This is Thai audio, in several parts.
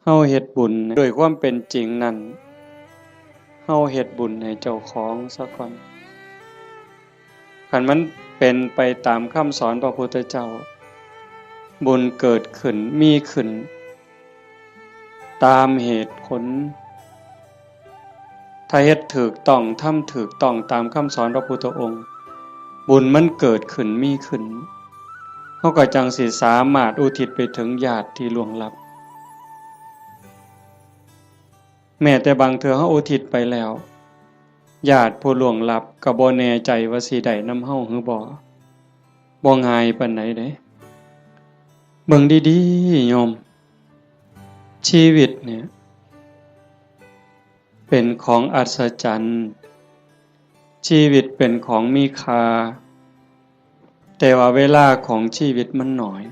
เฮาเฮ็ดบุญด้วยความเป็นจริงนั้นเฮาเฮ็ดบุญให้เจ้าของซะก่อนคันมันเป็นไปตามคำสอนพระพุทธเจ้าบุญเกิดขึ้นมีขึ้นตามเหตุผลถ้าเฮ็ดถูกต้องทำถูกต้องตามคำสอนพระพุทธองค์บุญมันเกิดขึ้นมีขึ้นเฮาก็จังสิสามารถอุทิศไปถึงญาติที่ล่วงลับแม้แต่บางเทื่อเฮาอุทิศไปแล้วญาติผู้ล่วงลับก็บ่แน่ใจว่าสิได้นำเฮาหรือบ่ง่ายปานใดเด้เบิ่งดีๆโยมชีวิตเนี่ยเป็นของอัศจรรย์ชีวิตเป็นของมีค่าแต่ว่าเวลาของชีวิตมันน้อย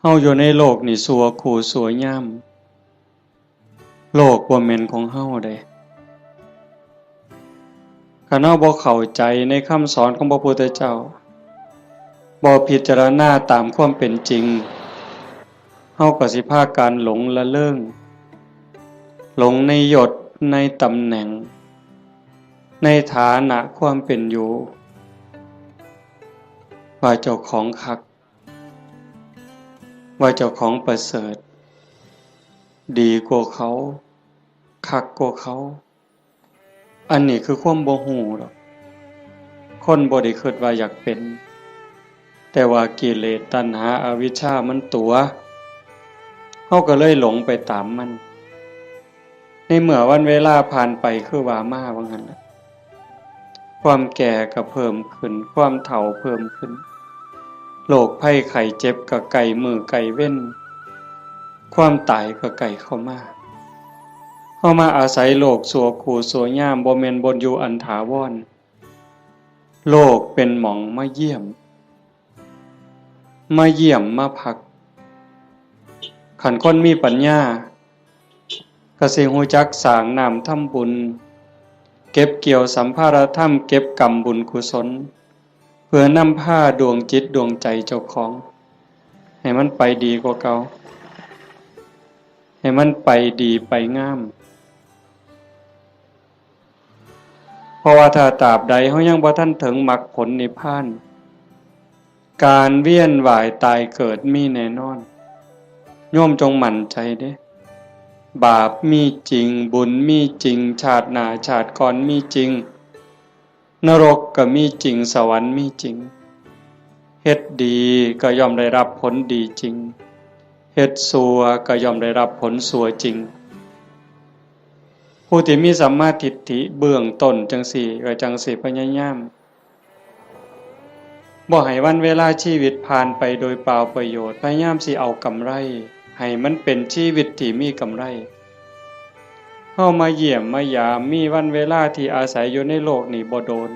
เฮาอยู่ในโลกนี่สัวคู่สัวยามโลกบ่แม่นของเฮาเด้คันเฮาบ่เข้าใจในคำสอนของพระพุทธเจ้าบ่พิจารณาตามความเป็นจริงเฮาก็สิพากันหลงละเริงหลงในยศในตำแหน่งในฐานะความเป็นอยู่ว่าเจ้าของคักว่าเจ้าของประเสริฐดีกว่าเขาคักกว่าเขาอันนี้คือความบ่ฮู้ดอกคนบ่ได้คิดว่าอยากเป็นแต่ว่ากิเลสตัณหาอวิชชามันตัวเฮาก็เลยหลงไปตามมันในเมื่อวันเวลาผ่านไปคือว่ามาว่างั้นน่ะความแก่ก็เพิ่มขึ้นความเฒ่าเพิ่มขึ้นโรคภัยไข้เจ็บก็ใกล้มื้อใกล้เว้นความตายก็ใกล้เข้ามาเฮามาอาศัยโลกสัวคู่สัวยามบ่แม่นบ่อยู่อันถาวรโลกเป็นหม่องมาเยี่ยมมาพักคันคนมีปัญญาก็สิรู้จักสร้างน้ำทำบุญเก็บเกี่ยวสัมภารธรรมเก็บกรรมบุญกุศลเพื่อนำพาดวงจิตดวงใจเจ้าของให้มันไปดีกว่าเก่าให้มันไปดีไปงามเพราะว่าถ้าตราบใดเฮายังบ่ทันถึงมรรคผลนิพพานการเวียนว่ายตายเกิดมีแน่นอนโยมจงมั่นใจเด้บาปมีจริงบุญมีจริงชาติหน้าชาติก่อนมีจริงนรกก็มีจริงสวรรค์มีจริงเฮ็ดดีก็ย่อมได้รับผลดีจริงเฮ็ดชั่วก็ย่อมได้รับผลชั่วจริงผู้ที่มีสัมมาทิฏฐิเบื้องต้นจังสี่ก็จังสิพยายามบ่ให้วันเวลาชีวิตผ่านไปโดยเปล่าประโยชน์พยายามสิเอากำไรให้มันเป็นชีวิตที่มีกำไรเฮามาเยี่ยมมายามมีวันเวลาที่อาศัยอยู่ในโลกนี้บ่โดน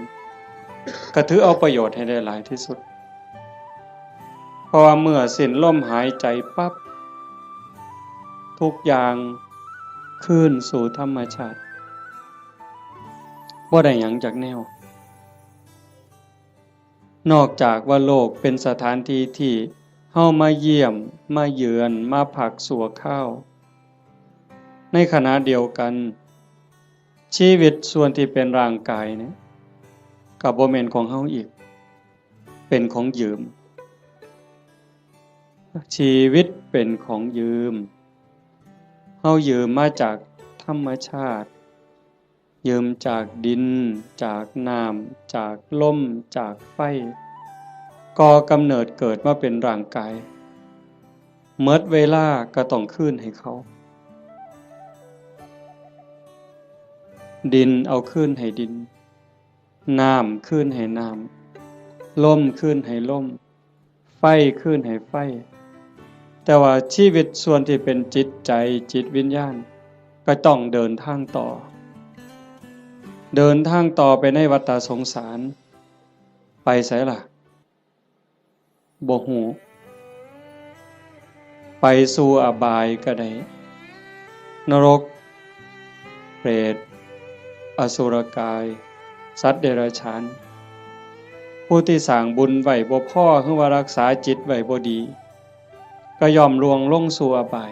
ก็ถือเอาประโยชน์ให้ได้หลายที่สุดเพราะว่าเมื่อสิ้นลมหายใจปั๊บทุกอย่างคืนสู่ธรรมชาติบ่ได้หยังจากแนวนอกจากว่าโลกเป็นสถานที่ที่เฮามาเยี่ยมมาเยือนมาพักสัวข้าวในขณะเดียวกันชีวิตส่วนที่เป็นร่างกายเนี่ยก็บ่แม่นของเฮาอีกเป็นของยืมชีวิตเป็นของยืมเฮายืมมาจากธรรมชาติยืมจากดินจากน้ำจากลมจากไฟก่อกำเนิดเกิดมาเป็นร่างกายเมิดเวลาก็ต้องคืนให้เขาดินเอาคืนให้ดินน้ำคืนให้น้ำลมคืนให้ลมไฟคืนให้ไฟแต่ว่าชีวิตส่วนที่เป็นจิตใจจิตวิญญาณก็ต้องเดินทางต่อไปในวัฏสงสารไปไสล่ะบ่ฮู้ไปสู่อบายก็ได้นรกเปรตอสุรกายสัตว์เดรัจฉานผู้ที่สร้างบุญไว้บ่พอหรือว่ารักษาจิตไว้บ่ดีก็ย่อมลวงลงสู่อบาย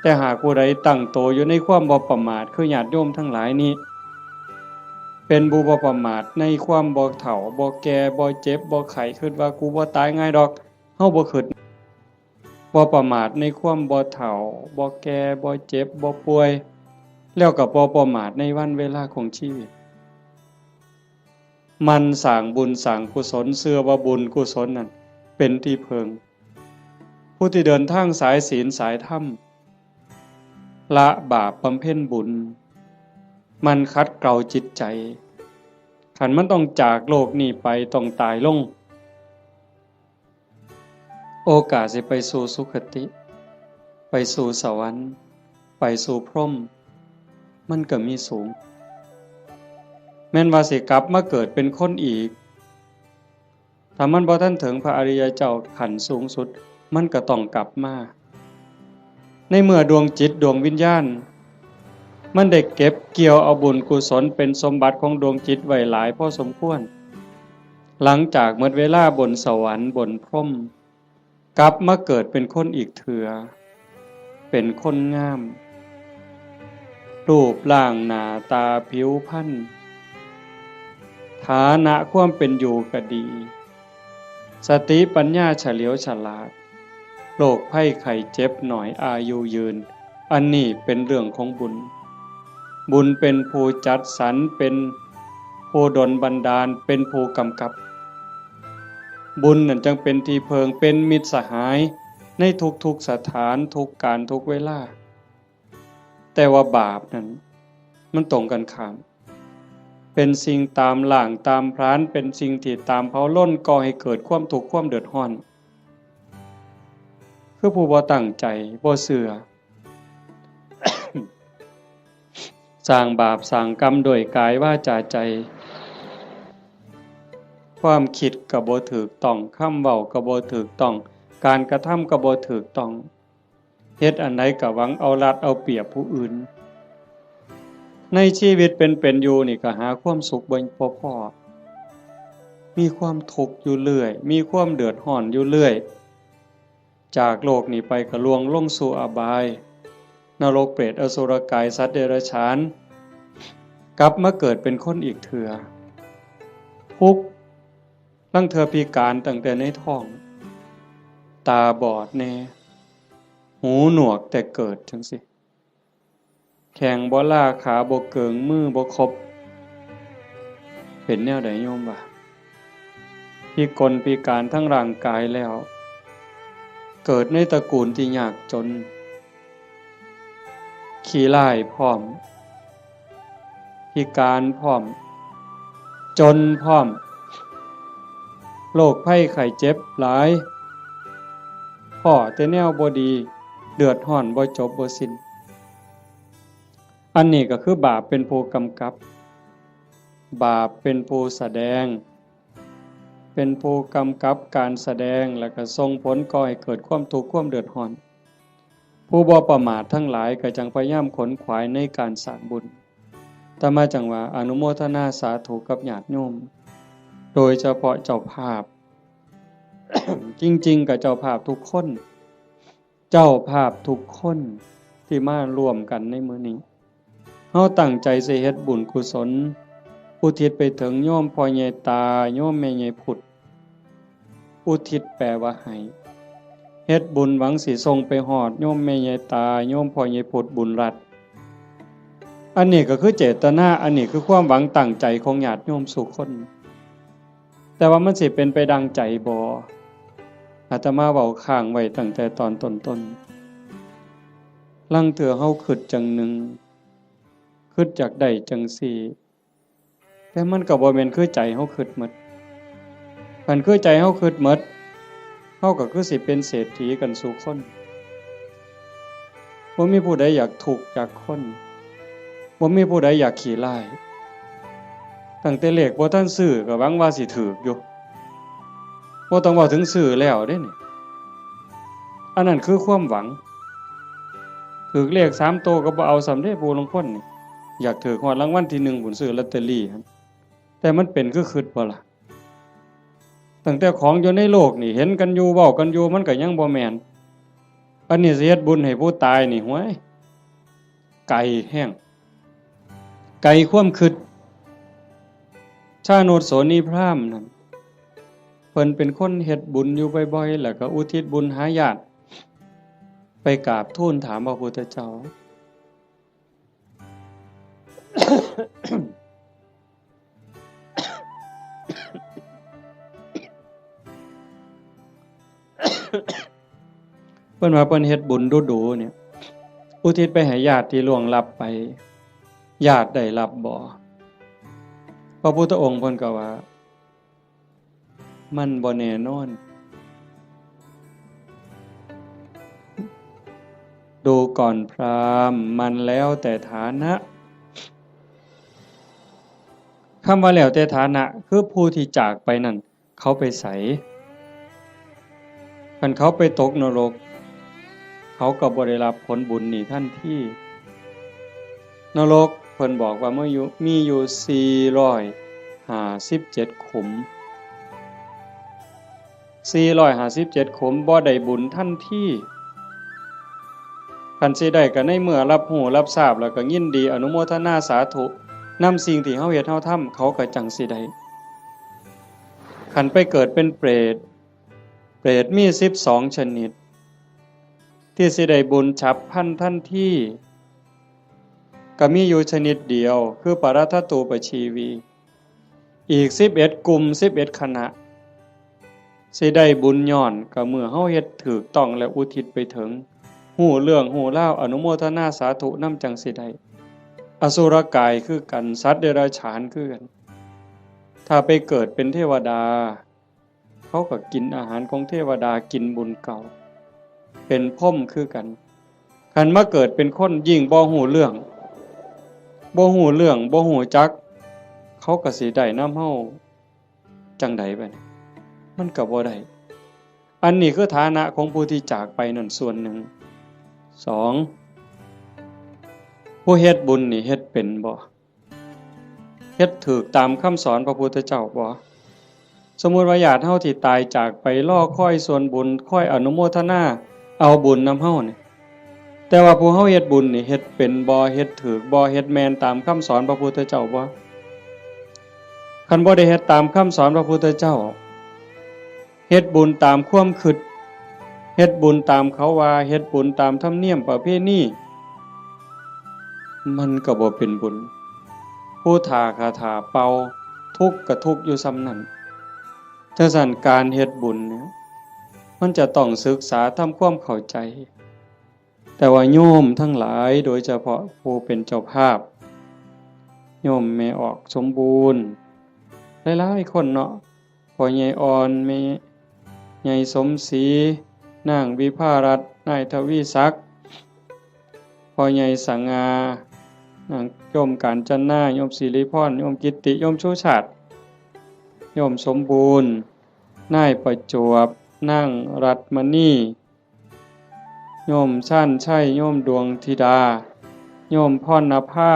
แต่หากผู้ใดตั้งโตอยู่ในความบ่ประมาทคือญาติโยมทั้งหลายนี้เป็นผู้บ่ประมาทในความบ่เฒ่าบ่แก่บ่เจ็บบ่ไข้คิดว่ากูบ่ตายง่ายดอกเฮาบ่คิดบ่ประมาทในความบ่เฒ่าบ่แก่บ่เจ็บบ่ป่วยแล้วก็บ่ประมาทในวันเวลาของชีวิตมันสร้างบุญสร้างกุศลเชื่อว่าบุญกุศลนั่นเป็นที่พึ่งผู้ที่เดินทางสายศีลสายธรรมละบาปบำเพ็ญบุญมันคัดเกลาจิตใจขันมันต้องจากโลกนี้ไปต้องตายลงโอกาสสิไปสู่สุคติไปสู่สวรรค์ไปสู่พรหมมันก็มีสูงแม้นว่าสิกลับมาเกิดเป็นคนอีกถ้ามันบ่ทันถึงพระอริยเจ้าขั้นสูงสุดมันก็ต้องกลับมาในเมื่อดวงจิตดวงวิญญาณมันได้เก็บเกี่ยวเอาบุญกุศลเป็นสมบัติของดวงจิตไว้หลายพอสมควรหลังจากหมดเวลาบนสวรรค์บนพรหมกลับมาเกิดเป็นคนอีกเถื่อเป็นคนงามรูปร่างหน้าตาผิวพรรณฐานะความเป็นอยู่ก็ดีสติปัญญาเฉลียวฉลาดโรคภัยไข้เจ็บหน่อยอายุยืนอันนี้เป็นเรื่องของบุญบุญเป็นผู้จัดสรรเป็นผู้ดลบันดาลเป็นผู้กำกับบุญนั่นจึงเป็นที่เพิงเป็นมิตรสหายในทุกๆสถานทุกการทุกเวลาแต่ว่าบาปนั้นมันตรงกันข้ามเป็นสิ่งตามหลังตามพรานเป็นสิ่งที่ตามเผาล้นก่อให้เกิดความทุกข์ความเดือดร้อนคือผู้บ่ตั้งใจบ่เชื่อ สร้างบาปสร้างกรรมโดยกายวาจาใจความคิดก็บ่ถูกต้องคำเว้าก็บ่ถูกต้องการกระทำก็บ่ถูกต้องเฮ็ดอันใดก็หวังเอารัดเอาเปรียบผู้อื่นในชีวิตเป็นอยู่นี่ก็หาความสุขบ่พอมีความทุกข์อยู่เรื่อยมีความเดือดร้อนอยู่เรื่อยจากโลกนี้ไปก็ล่วงลงสู่อบายนรกเปรตอสุรกายสัตว์เดรัจฉานกลับมาเกิดเป็นคนอีกเถื่อทุกข์ลังเธอพิการตั้งแต่ในท้องตาบอดแน่หูหนวกแต่เกิดจังสิแข้งบ่ล่าขาบ่เกิงมือบ่ครบเป็นแนวใดโยมบ่าพิกลพิการทั้งร่างกายแล้วเกิดในตระกูลที่ยากจนขี้ร้ายพร้อมพิการพร้อมจนพร้อมโรคภัยไข้เจ็บหลายพ่อแต่แนวบ่ดีเดือดร้อนบ่จบบ่สิ้นอันนี้ก็คือบาปเป็นผู้กำกับบาปเป็นผู้แสดงเป็นผู้กำกับการแสดงแล้วก็ส่งผลก่อให้เกิดความทุกข์ความเดือดร้อนผู้บ่ประมาททั้งหลายก็จังพยายามขนขวายในการสร้างบุญแต่มาจังว่าอนุโมทนาสาธุกับญาติโยมโดยเฉพาะเจ้าภาพ จริงๆกับเจ้าภาพทุกคนเจ้าภาพทุกคนที่มาร่วมกันในมื้อนี้เฮาตั้งใจสิเฮ็ดบุญกุศลอุทิศไปถึงโยมพ่อใหญ่ตาโยมแม่ใหญ่พุทธอุทิศแปลว่าให้เฮ็ดบุญหวังสิส่งไปฮอดโยมแม่ใหญ่ตาโยมพ่อใหญ่พุทธบุญรัตน์อันนี้ก็คือเจตนาอันนี้คือความหวังตั้งใจของญาติโยมทุกคนแต่ว่ามันสิเป็นไปดังใจบ่อาตมาเว้าค้างไว้ตั้งแต่ตอนต้นๆลังเถื่อเฮาคิดจังหนึ่งคิดจากได้จังสี่แต่มันก็บ่แม่นคือใจเฮาคิดหมดคันคือใจเฮาคิดหมดเฮาก็คือสิเป็นเศรษฐีกันสู่คนบ่มีผู้ใดอยากทุกข์จากคนบ่มีผู้ใดอยากขี้ร้ายตั้งแต่เลขบ่ทันซื้อก็หวังว่าสิถูกอยู่บ่ต้องเว้าถึงซื้อแล้วเด้นี่อันนั้นคือความหวังถูกเลข3โตวก็บ่เอาสำเร็จผู้ลางคนนี่อยากถูกฮอดรางวัลที่1บุญซื้อลอตเตอรี่ครับแต่มันเป็นคือคิดบ่ล่ะตั้งแต่ของอยู่ในโลกนี่เห็นกันอยู่เว้ากันอยู่มันก็ยังบ่แม่น อันนี้สิเฮ็ดบุญให้ผู้ตายนี่ห้วยไกลแห้งไกลความคิดชาโนดโสนีพราหมณ์นั่นเพิ่นเป็นคนเฮ็ดบุญอยู่บ่อยๆแล้วก็อุทิศบุญหาญาติไปกราบทูลถามพระพุทธเจ้า เพิ่นว่าเพิ่นเฮ็ดบุญดูๆเนี่ยอุทิศไปให้ญาติที่ล่วงลับไปญาติได้รับบ่พระพุทธองค์เพิ่นก็ว่ามันบ่แน่นอนดูก่อนพราหมณ์มันแล้วแต่ฐานะคำว่าแล้วแต่ฐานะคือผู้ที่จากไปนั่นเขาไปไสคันเขาไปตกนรกเขาก็บ่ได้รับผลบุญนี่ทันทีนรกเพิ่นบอกว่ามีอยู่457ขุม457ขุมบ่ได้บุญทันทีคันสิได้ก็ในเมื่อรับรู้รับทราบแล้วก็ยินดีอนุโมทนาสาธุนำสิ่งที่เฮาเฮ็ดเฮาทำเขาก็จังสิได้คันไปเกิดเป็นเปรตมี12ชนิดที่สิได้บุญฉับพลันทันทีก็มีอยู่ชนิดเดียวคือปรัตถตูปชีวีอีก11กลุ่ม11คณะสิได้บุญย้อนก็เมื่อเฮาเฮ็ดถูกต้องและอุทิศไปถึงฮู้เรื่องฮู้ราวอนุโมทนาสาธุนำจังสิได้อสุรกายคือกันสัตว์เดรัจฉานคือกันถ้าไปเกิดเป็นเทวดาเขาก็กินอาหารของเทวดากินบุญเก่าเป็นพรหมคือกันคันมาเกิดเป็นคนยิ่งบ่ฮู้เรื่องบ่ฮู้จักเขาก็สิได้นำเฮาจังได๋บัดนี้มันก็บ่ได้อันนี้คือฐานะของผู้ที่จากไปนั่นส่วนหนึ่ง2ผู้เฮ็ดบุญนี่เฮ็ดเป็นบ่เฮ็ดถูกตามคำสอนพระพุทธเจ้าบ่สมมุติว่าญาติเฮาที่ตายจากไปรอคอยส่วนบุญคอยอนุโมทนาเอาบุญนำเฮานี่แต่ว่าผู้เฮาเฮ็ดบุญนี่เฮ็ดเป็นบ่เฮ็ดถูกบ่เฮ็ดแม่นตามคำสอนพระพุทธเจ้าบ่คันบ่ได้เฮ็ดตามคำสอนพระพุทธเจ้าเฮ็ดบุญตามความคิดเฮ็ดบุญตามเขาว่าเฮ็ดบุญตามธรรมเนียมประเพณีมันก็บ่เป็นบุญผู้ทาคาถาเป่าทุกข์ก็ทุกข์อยู่ซ้ำนั้นจังซั่นการเฮ็ดบุญเนี่ยมันจะต้องศึกษาทำความเข้าใจแต่ว่าโยมทั้งหลายโดยเฉพาะผู้เป็นเจ้าภาพโยมแม่ออกสมบูรณ์หลายๆคนเนาะพ่อใหญ่อ่อนแม่ใหญ่สมศรีนางวิภารัตน์นายทวีศักดิ์พ่อใหญ่สังงานางโยมกาญจนาโยมศิริพรโยมกิตติโยมชูชาติโยมสมบูรณ์นายประจวบนางรัตมณีโยมชั่นชัยโยมดวงธิดาโยมพรณภา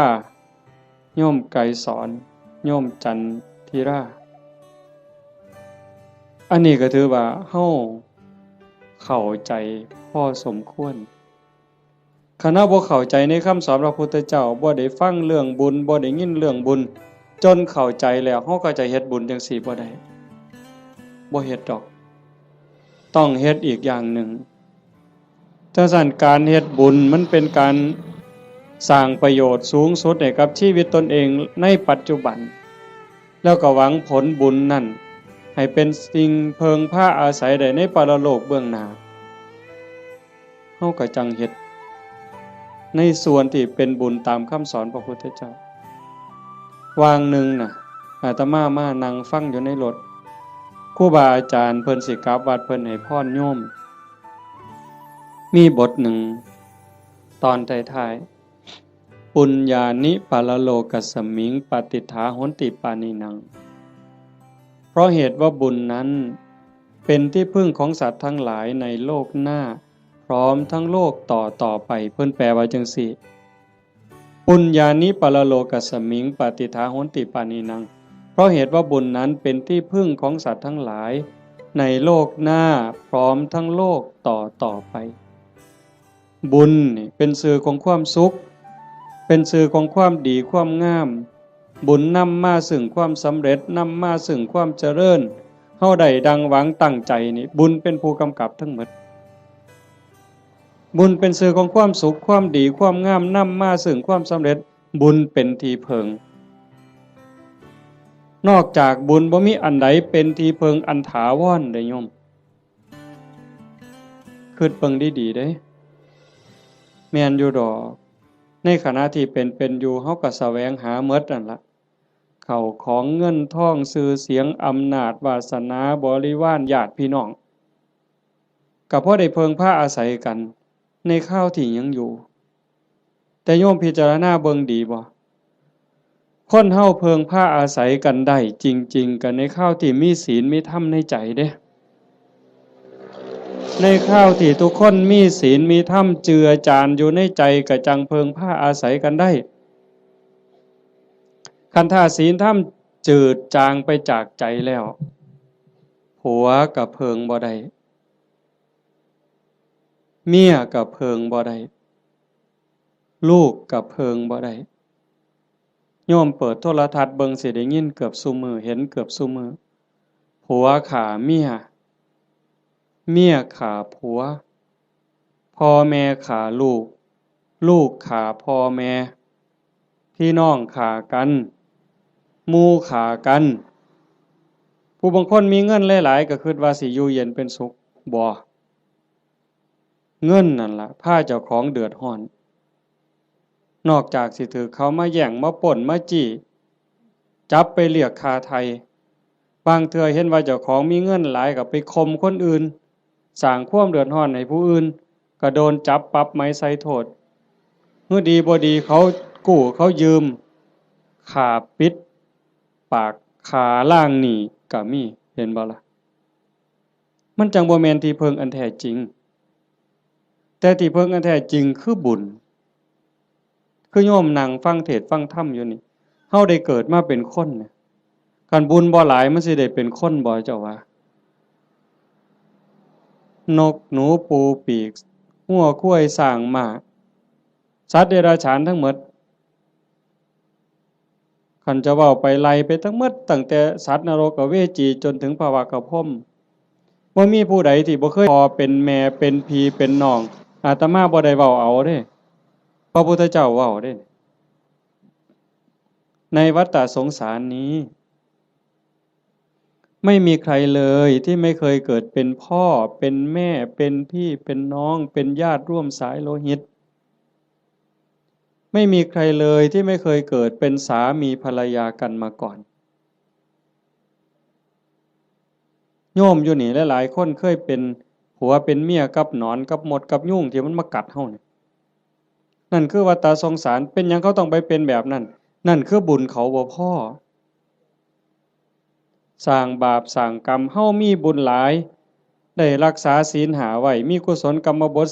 โยมไกรสอนโยมจันทิราอันนี้ก็ถือว่าเฮาเข้าใจพอสมควรคณะบ่เข้าใจในคำสอนพระพุทธเจ้าบ่ได้ฟังเรื่องบุญบ่ได้ยินเรื่องบุญจนเข้าใจแล้วเฮาก็จะเฮ็ดบุญจังซี่บ่ได้บ่เฮ็ดดอกต้องเฮ็ดอีกอย่างหนึ่งจังซั่นการเฮ็ดบุญมันเป็นการสร้างประโยชน์สูงสุดให้กับชีวิตตนเองในปัจจุบันแล้วก็หวังผลบุญนั่นให้เป็นสิ่งเพิงพาอาศัยได้ในปรโลกเบื้องหน้าเฮาก็จังเฮ็ดในส่วนที่เป็นบุญตามคำสอนพระพุทธเจ้าวางหนึ่งน่ะอาตมามานั่งฟังอยู่ในรถครูบาอาจารย์เพิ่นสิกลับวัดเพิ่นให้พรโยมมีบทหนึ่งตอนท้ายๆปุญญานิปารโลกัสสมิงปฏิฐาโหนติปานินังเพราะเหตุว่าบุญนั้นเป็นที่พึ่งของสัตว์ทั้งหลายในโลกหน้าพร้อมทั้งโลกต่อไปเพิ่นแปลว่าจังซี่ปุญญานิปารโลกัสสมิงปฏิฐาโหนติปานินังเพราะเหตุว่าบุญนั้นเป็นที่พึ่งของสัตว์ทั้งหลายในโลกหน้าพร้อมทั้งโลกต่อไป บุญนี่เป็นสื่อของความสุขเป็นสื่อของความดีความงามบุญนำมาซึ่งความสำเร็จนำมาซึ่งความเจริญเฮาได้ดังหวังตั้งใจนี่บุญเป็นผู้กำกับทั้งหมดบุญเป็นสื่อของความสุขความดีความงามนำมาซึ่งความสำเร็จบุญเป็นที่เพิงนอกจากบุญบ่มีอันใดเป็นที่เพิงอันถาวรได้โยมคิดเบิ่งดีๆเด้แม่นอยู่ดอกในขณะที่เป็นอยู่เฮาก็แสวงหาหมดนั่นล่ะเข้าของเงินทองชื่อเสียงอำนาจวาสนาบริวารญาติพี่น้องก็พอได้เพิงพาอาศัยกันในข้าวที่ยังอยู่แต่โยมพิจารณาเบิ่งดีบ่คนเฮาเพิงพาอาศัยกันได้จริงๆกันในข้าวที่มีศีลมีธรรมในใจเด้ในข้าวที่ทุกคนมีศีลมีธรรมเจือจานอยู่ในใจก็จังเพิงพาอาศัยกันได้คันถ้าศีลธรรมจืดจางไปจากใจแล้วผัวกับเพิงบ่ได้เมียกับเพิงบ่ได้ลูกกับเพิงบ่ได้โยมเปิดโทรทัศน์เบิ่งสิได้ยินเกือบซุมื้อเห็นเกือบซุมื้อผัวฆ่าเมียเมียฆ่าผัวพ่อแม่ฆ่าลูกลูกฆ่าพ่อแม่พี่น้องฆ่ากันหมู่ฆ่ากันผู้บางคนมีเงินหลายๆก็คิดว่าสิอยู่เย็นเป็นสุขบ่เงินนั่นล่ะพาเจ้าของเดือดร้อนนอกจากสิถือเขามาแย่งมาป่นมาจี้จับไปเรียกค่าไทยบางเทื่อเห็นว่าเจ้าของมีเงินหลายก็ไปข่มคนอื่นสร้างความเดือดร้อนให้ผู้อื่นก็โดนจับปรับไม้ใส่โทษเมื่อดีบ่ดีเขากู้เขายืมค่าปิดปากค่าล้างหนี้ก็มีเห็นบ่ล่ะมันจังบ่แม่นที่เพิงอันแท้จริงแต่ที่เพิงอันแท้จริงคือบุญคือโยมนั่งฟังเทศน์ฟังธรรมอยู่นี่เฮาได้เกิดมาเป็นคนเนี่ยคันบุญบ่หลายมันสิได้เป็นคนบ่เจ้าว่านกหนูปูปีกงัวควายสร้างม้าสัตว์เดรัจฉานทั้งหมดคันจะเว้าไปไล่ไปทั้งหมดตั้งแต่สัตว์นรกอเวจีจนถึงภวากพรหมบ่มีผู้ใดที่บ่เคยพ่อเป็นแม่เป็นพี่เป็นน้องอาตมาบ่ได้เว้าเอาเด้พระพุทธเจ้าเว้าเด้ในวัฏสงสารนี้ไม่มีใครเลยที่ไม่เคยเกิดเป็นพ่อเป็นแม่เป็นพี่เป็นน้องเป็นญาติร่วมสายโลหิตไม่มีใครเลยที่ไม่เคยเกิดเป็นสามีภรรยากันมาก่อนโยมอยู่นี่หลายๆคนเคยเป็นผัวเป็นเมียกับหนอนกับมดกับยุงที่มันมากัดเฮานี่นั่นคือวัฏสงสารเป็นหยังเขาต้องไปเป็นแบบนั้นนั่นคือบุญเขาบ่พอสร้างบาปสร้างกรรมเฮามีบุญหลายได้รักษาศีลหาไว้มีกุศลกรรมบท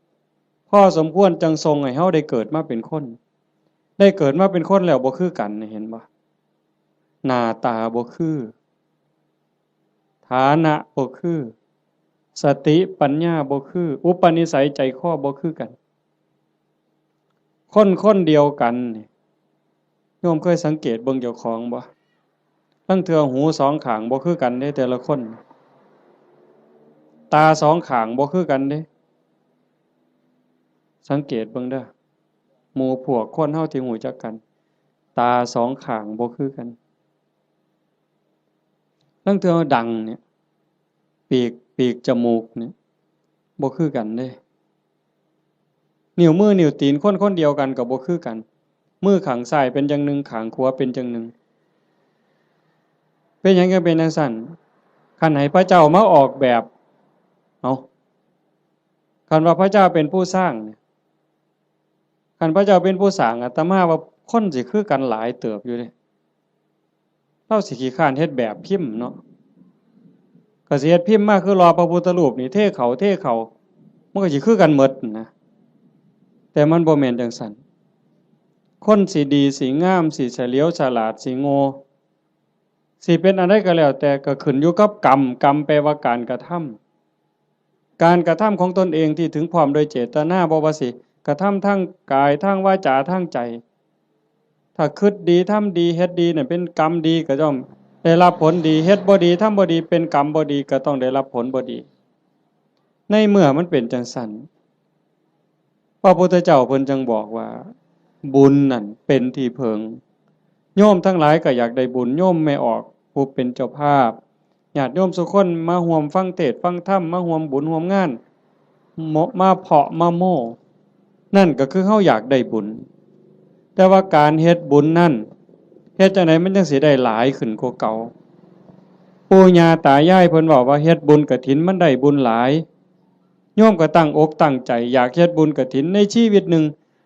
10พอสมควรจังทรงให้เฮาได้เกิดมาเป็นคนได้เกิดมาเป็นคนแล้วบ่คือกันเห็นบ่หน้าตาบ่คือฐานะบ่คือสติปัญญาบ่คืออุปนิสัยใจคอบ่คือกันคนเดียวกันนี่โยมเคยสังเกตเบิ่งเจ้าของบ่ลางเทื่อหูสองข้างบ่คือกันเด้แต่ละคนตาสองข้างบ่คือกันเด้สังเกตเบิ่งเด้อหมู่พวกคนเฮาที่รู้จักกันตาสองข้างบ่คือกันลางเทื่อดังเนี่ยปีกจมูกเนี่ยบ่คือกันเด้นิ้วมือนิ้วตีนคนเดียวกันก็บ่คือกันมือข้างซ้ายเป็นจังหนึงข้างขวาเป็นจังหนึงเป็นหยังก็เป็นจังซั่นคันให้พระเจ้ามาออกแบบเอาคันว่าพระเจ้าเป็นผู้สร้างเนี่ยคันพระเจ้าเป็นผู้สร้างอาตมาว่าคนสิคือกันหลายเติบอยู่เด้เราสิขี้คร้านเฮ็ดแบบพิมพ์เนาะก็สิเฮ็ดพิมพ์มาคือรอพระพุทธรูปนี่เทเขามันก็สิคือกันหมดนะแต่มันบ่แม่นจังซั่นคนสิดีสิงามสิเฉลียวฉลาดสิโง่สิเป็นอะไรก็แล้วแต่ก็ขึ้นอยู่กับกรรมแปลว่าการกระท การกระทำของตนเองที่ถึงพร้อมโดยเจตนาบ่ว่าสิกระทำทั้งกายทั้งวาจาทั้งใจถ้าคิดดีทำดีเฮ็ดดีเนี่ยเป็นกรรมดีก็ย่อมได้รับผลดีเฮ็ดบ่ดีทำบ่ดีเป็นกรรมบ่ดีก็ต้องได้รับผลบ่ดีในเมื่อมันเป็นจังซั่นพระพุทธเจ้าเพิ่นจึงบอกว่าบุญนั่นเป็นที่เพิงโยมทั้งหลายก็อยากได้บุญโยมไม่ออกผู้เป็นเจ้าภาพญาติโยมทุกคนมาร่วมฟังเทศน์ฟังธรรมมาร่วมบุญร่วมงานมาเพาะมาโม่นั่นก็คือเฮาอยากได้บุญแต่ว่าการเฮ็ดบุญนั่นเฮ็ดจังได๋มันจังสิได้หลายขึ้นกว่าเก่าปู่ย่าตายายเพิ่นบอกว่าเฮ็ดบุญกฐินมันได้บุญหลายโยมก็ตั้งอกตั้งใจอยากเฮ็ดบุญกฐินในชีวิตหนึ่ง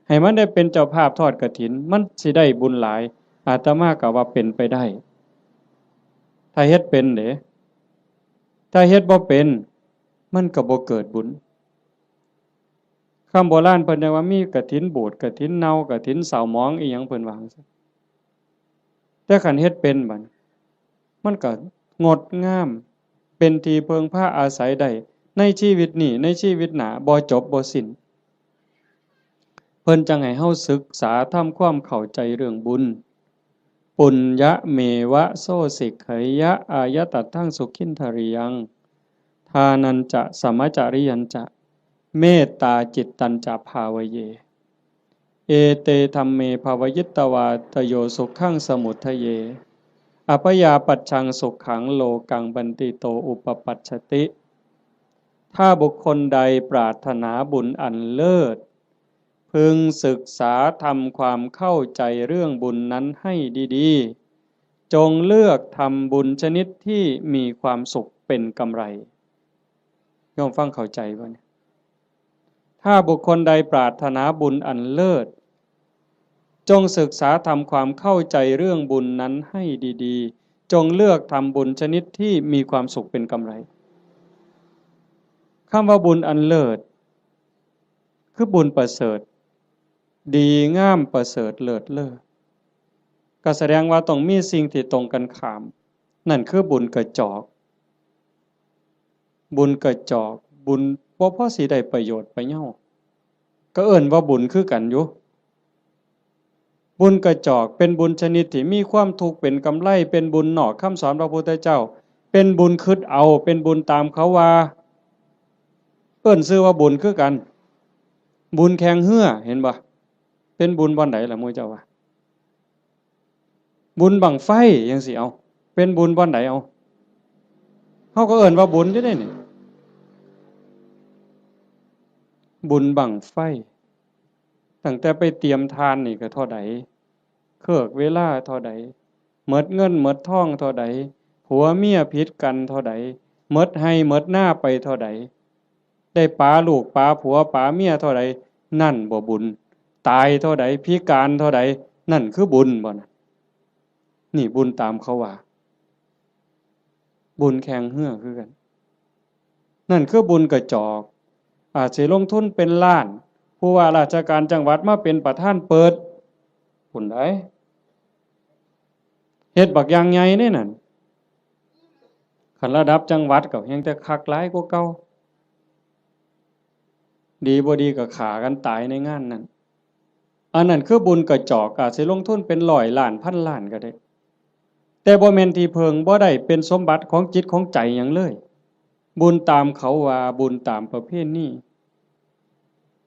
ให้มันได้เป็นเจ้าภาพทอดกฐินมันสิได้บุญหลายอาตมาก็ว่าเป็นไปได้ถ้าเฮ็ดเป็นเด้ถ้าเฮ็ดบ่เป็นมันก็บ่เกิดบุญคำโบราณเพิ่นว่ามีกฐินบูดกฐินเน่ากฐินเศร้าหมองอีหยังเพิ่นว่าจังซี่แต่คันเฮ็ดเป็นบัดมันก็งดงามเป็นที่เพิงพาอาศัยได้ในชีวิตนี้ในชีวิตหน้าบ่จบบ่สิ้นเพิ่นจังให้เฮาศึกษาทำความเข้าใจเรื่องบุญปุญญะเมวะโสสิกขยะอายตัตถังสุขินทริยังทานันจะสมจาริยันจะเมตตาจิตตัญจะภาวเยเอเตธัมเมภาวยิตตวาตโยสุขังสมุทัยเยอภยาปัจฉังสุขังโลกังบันติโตอุปปัชชติถ้าบุคคลใดปรารถนาบุญอันเลิศพึงศึกษาทำความเข้าใจเรื่องบุญนั้นให้ดีๆจงเลือกทำบุญชนิดที่มีความสุขเป็นกำไรโยมฟังเข้าใจบ่เนี่ยถ้าบุคคลใดปรารถนาบุญอันเลิศจงศึกษาทำความเข้าใจเรื่องบุญนั้นให้ดีๆจงเลือกทำบุญชนิดที่มีความสุขเป็นกำไรคำว่าบุญอันเลิศคือบุญประเสริฐดีงามประเสริฐเลิศเลิศก็แสดงว่าต้องมีสิ่งที่ตรงกันข้ามนั่นคือบุญกระจอกบุญกระจอกบุญบ่พอสิได้ประโยชน์ไปเหย้าก็เอิ้นว่าบุญคือกันอยู่บุญกระจอกเป็นบุญชนิดที่มีความทุกข์เป็นกำไรเป็นบุญนอกคำสอนพระพุทธเจ้าเป็นบุญคิดเอาเป็นบุญตามเขาว่าเอิ้นชื่อว่าบุญคือกันบุญแข่งเหือเห็นบ่เป็นบุญบ่อนใดล่ะหมู่เจ้าว่าบุญบั้งไฟจังสิเอาเป็นบุญบ่อนใดเอาเฮาก็เอิ้นว่าบุญอยู่เด้นี่บุญบั้งไฟตั้งแต่ไปเตรียมทานนี่ก็เท่าใดเคิกเวลาเท่าใดหมดเงินหมดทองเท่าใดผัวเมียผิดกันเท่าใดหมดให้หมดหน้าไปเท่าใดได้ปาลูกปาผัวปาเมียเท่าใดนั่นบ่บุญตายเท่าใดพิการเท่าใดนั่นคือบุญบ่นะนี่บุญตามเขาว่าบุญแข่งเหือคือกันนั่นคือบุญกระจอกอาจสิลงทุนเป็นล้านผู้ว่าราชการจังหวัดมาเป็นประธานเปิดพุ่นได้เฮ็ดบักอย่างใหญ่นี่นั่นคันระดับจังหวัดก็ยังแต่คักหลายกว่าเก่าดีบ่ดีก็ฆ่ากันตายในงานนั้นอันนั้นคือบุญกระจอกอาจสิลงทุนเป็นร้อยล้านพันล้านก็ได้แต่บ่แม่นที่เพิงบ่ได้เป็นสมบัติของจิตของใจหยังเลยบุญตามเขาว่าบุญตามประเพณี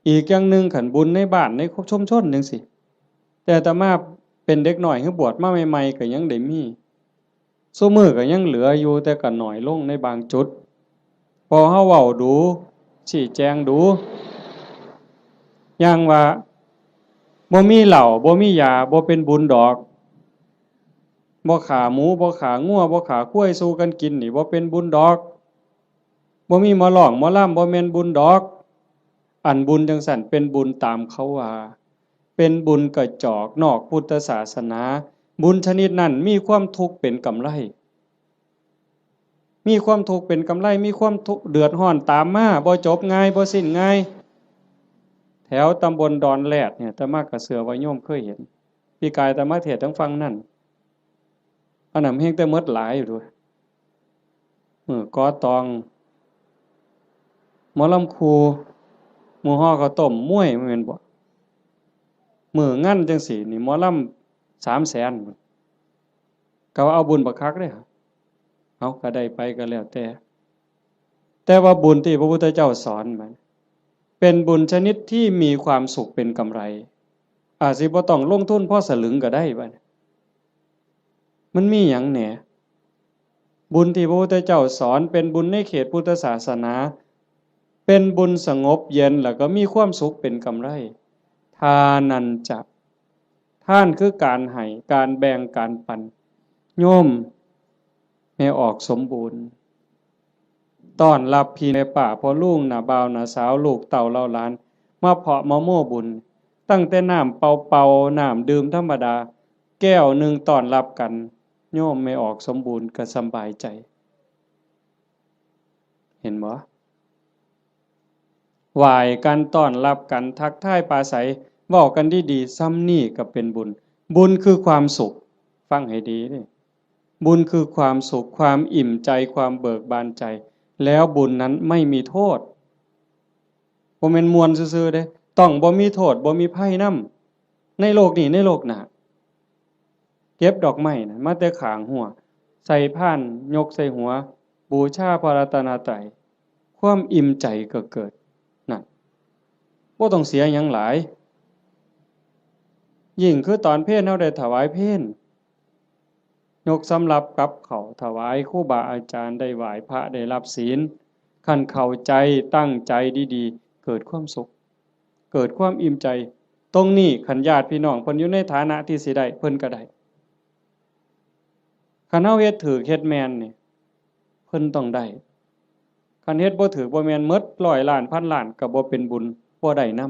อีกอย่างหนึ่งขันบุญในบ้านในชุมชนจังซี่แต่อาตมาเป็นเด็กน้อยคือบวชมาใหม่ๆก็ยังได้มีซุมื้อก็ยังเหลืออยู่แต่ก็น้อยลงในบางจุดพอเฮาเว้าดูชี้แจงดูอย่างว่าบ่มีเหล้าบ่มียาบ่เป็นบุญดอกบ่ฆ่าหมูบ่ฆ่างัวบ่ฆ่าควายสู้กันกินนี่บ่เป็นบุญดอกบ่มีหมอร้องหมอลำบ่แม่นบุญดอกอันบุญจังสั่นเป็นบุญตามเขาว่าเป็นบุญกระจอกนอกพุทธศาสนาบุญชนิดนั้นมีความทุกข์เป็นกำไรมีความทุกข์เป็นกำไรมีความทุกข์เดือดร้อนตามมาบ่จบง่ายบ่สิ้นง่ายแถวตำบลดอนแลดเนี่ยอาตมาก็เชื่อว่าโยมเคยเห็นปีกายอาตมาเทศน์ทั้งฟังนั่นอันนั้นเฮงแต่หมดหลายอยู่ด้วยก่อตอง หมอลำครูหมู่ฮ้อข้าวต้มมวยแม่นบ่มื้องานจังซี่นี่หมอลำ300,000ก็ว่าเอาบุญบักคักเด้อเอาก็ได้ไปก็แล้วแต่ว่าบุญที่พระพุทธเจ้าสอนมันเป็นบุญชนิดที่มีความสุขเป็นกำไรอาจสิบ่ต้องลงทุนพอสลึงก็ได้บัดมันมีหยังแหน่บุญที่พระพุทธเจ้าสอนเป็นบุญในเขตพุทธศาสนาเป็นบุญสงบเย็นแล้วก็มีความสุขเป็นกำไรทานันจะท่านคือการให้การแบ่งการปันโยมให้ออกสมบูรณ์ต้อนรับพี่ในป่าพ่อลุงหน้าบ่าวหน้าสาวลูกเต่าเล่าหลานมาเพาะมะโม่บุญตั้งแต่น้ำเป่าๆน้ำดื่มธรรมดาแก้วหนึ่งต้อนรับกันโยมไม่ออกสมบูรณ์ก็สบายใจเห็นบ่ไหว้กันต้อนรับกันทักทายปราศัยเว้ากันดีๆซ้ำนี่ก็เป็นบุญบุญคือความสุขฟังให้ดีเด้บุญคือความสุขความอิ่มใจความเบิกบานใจแล้วบุญนั้นไม่มีโทษบ่แม่นม่วนซื่อๆเด้ต้องบ่มีโทษบ่มีภัยนำในโลกนี้ในโลกหน้าเก็บดอกไม้น่ะมาแต่ข้างหัวใส่พานยกใส่หัวบูชาพระรัตนตรัยความอิ่มใจก็เกิดนั่นบ่ต้องเสียหยังหลายยิ่งคือตอนเพลเฮาได้ถวายเพลยกสำรับกับเขาถวายครูบาอาจารย์ได้ไหว้พระได้รับศีลคันเข้าใจตั้งใจดีๆเกิดความสุขเกิดความอิ่มใจตรงนี้คันญาติพี่น้องเพิ่นอยู่ในฐานะที่สิได้เพิ่นก็ได้คันเฮาเฮ็ดถูกเฮ็ดแม่นนี่เพิ่นต้องได้คันเฮ็ดบ่ถูกบ่แม่นหมด100ล้านพันล้านก็บ่เป็นบุญบ่ได้น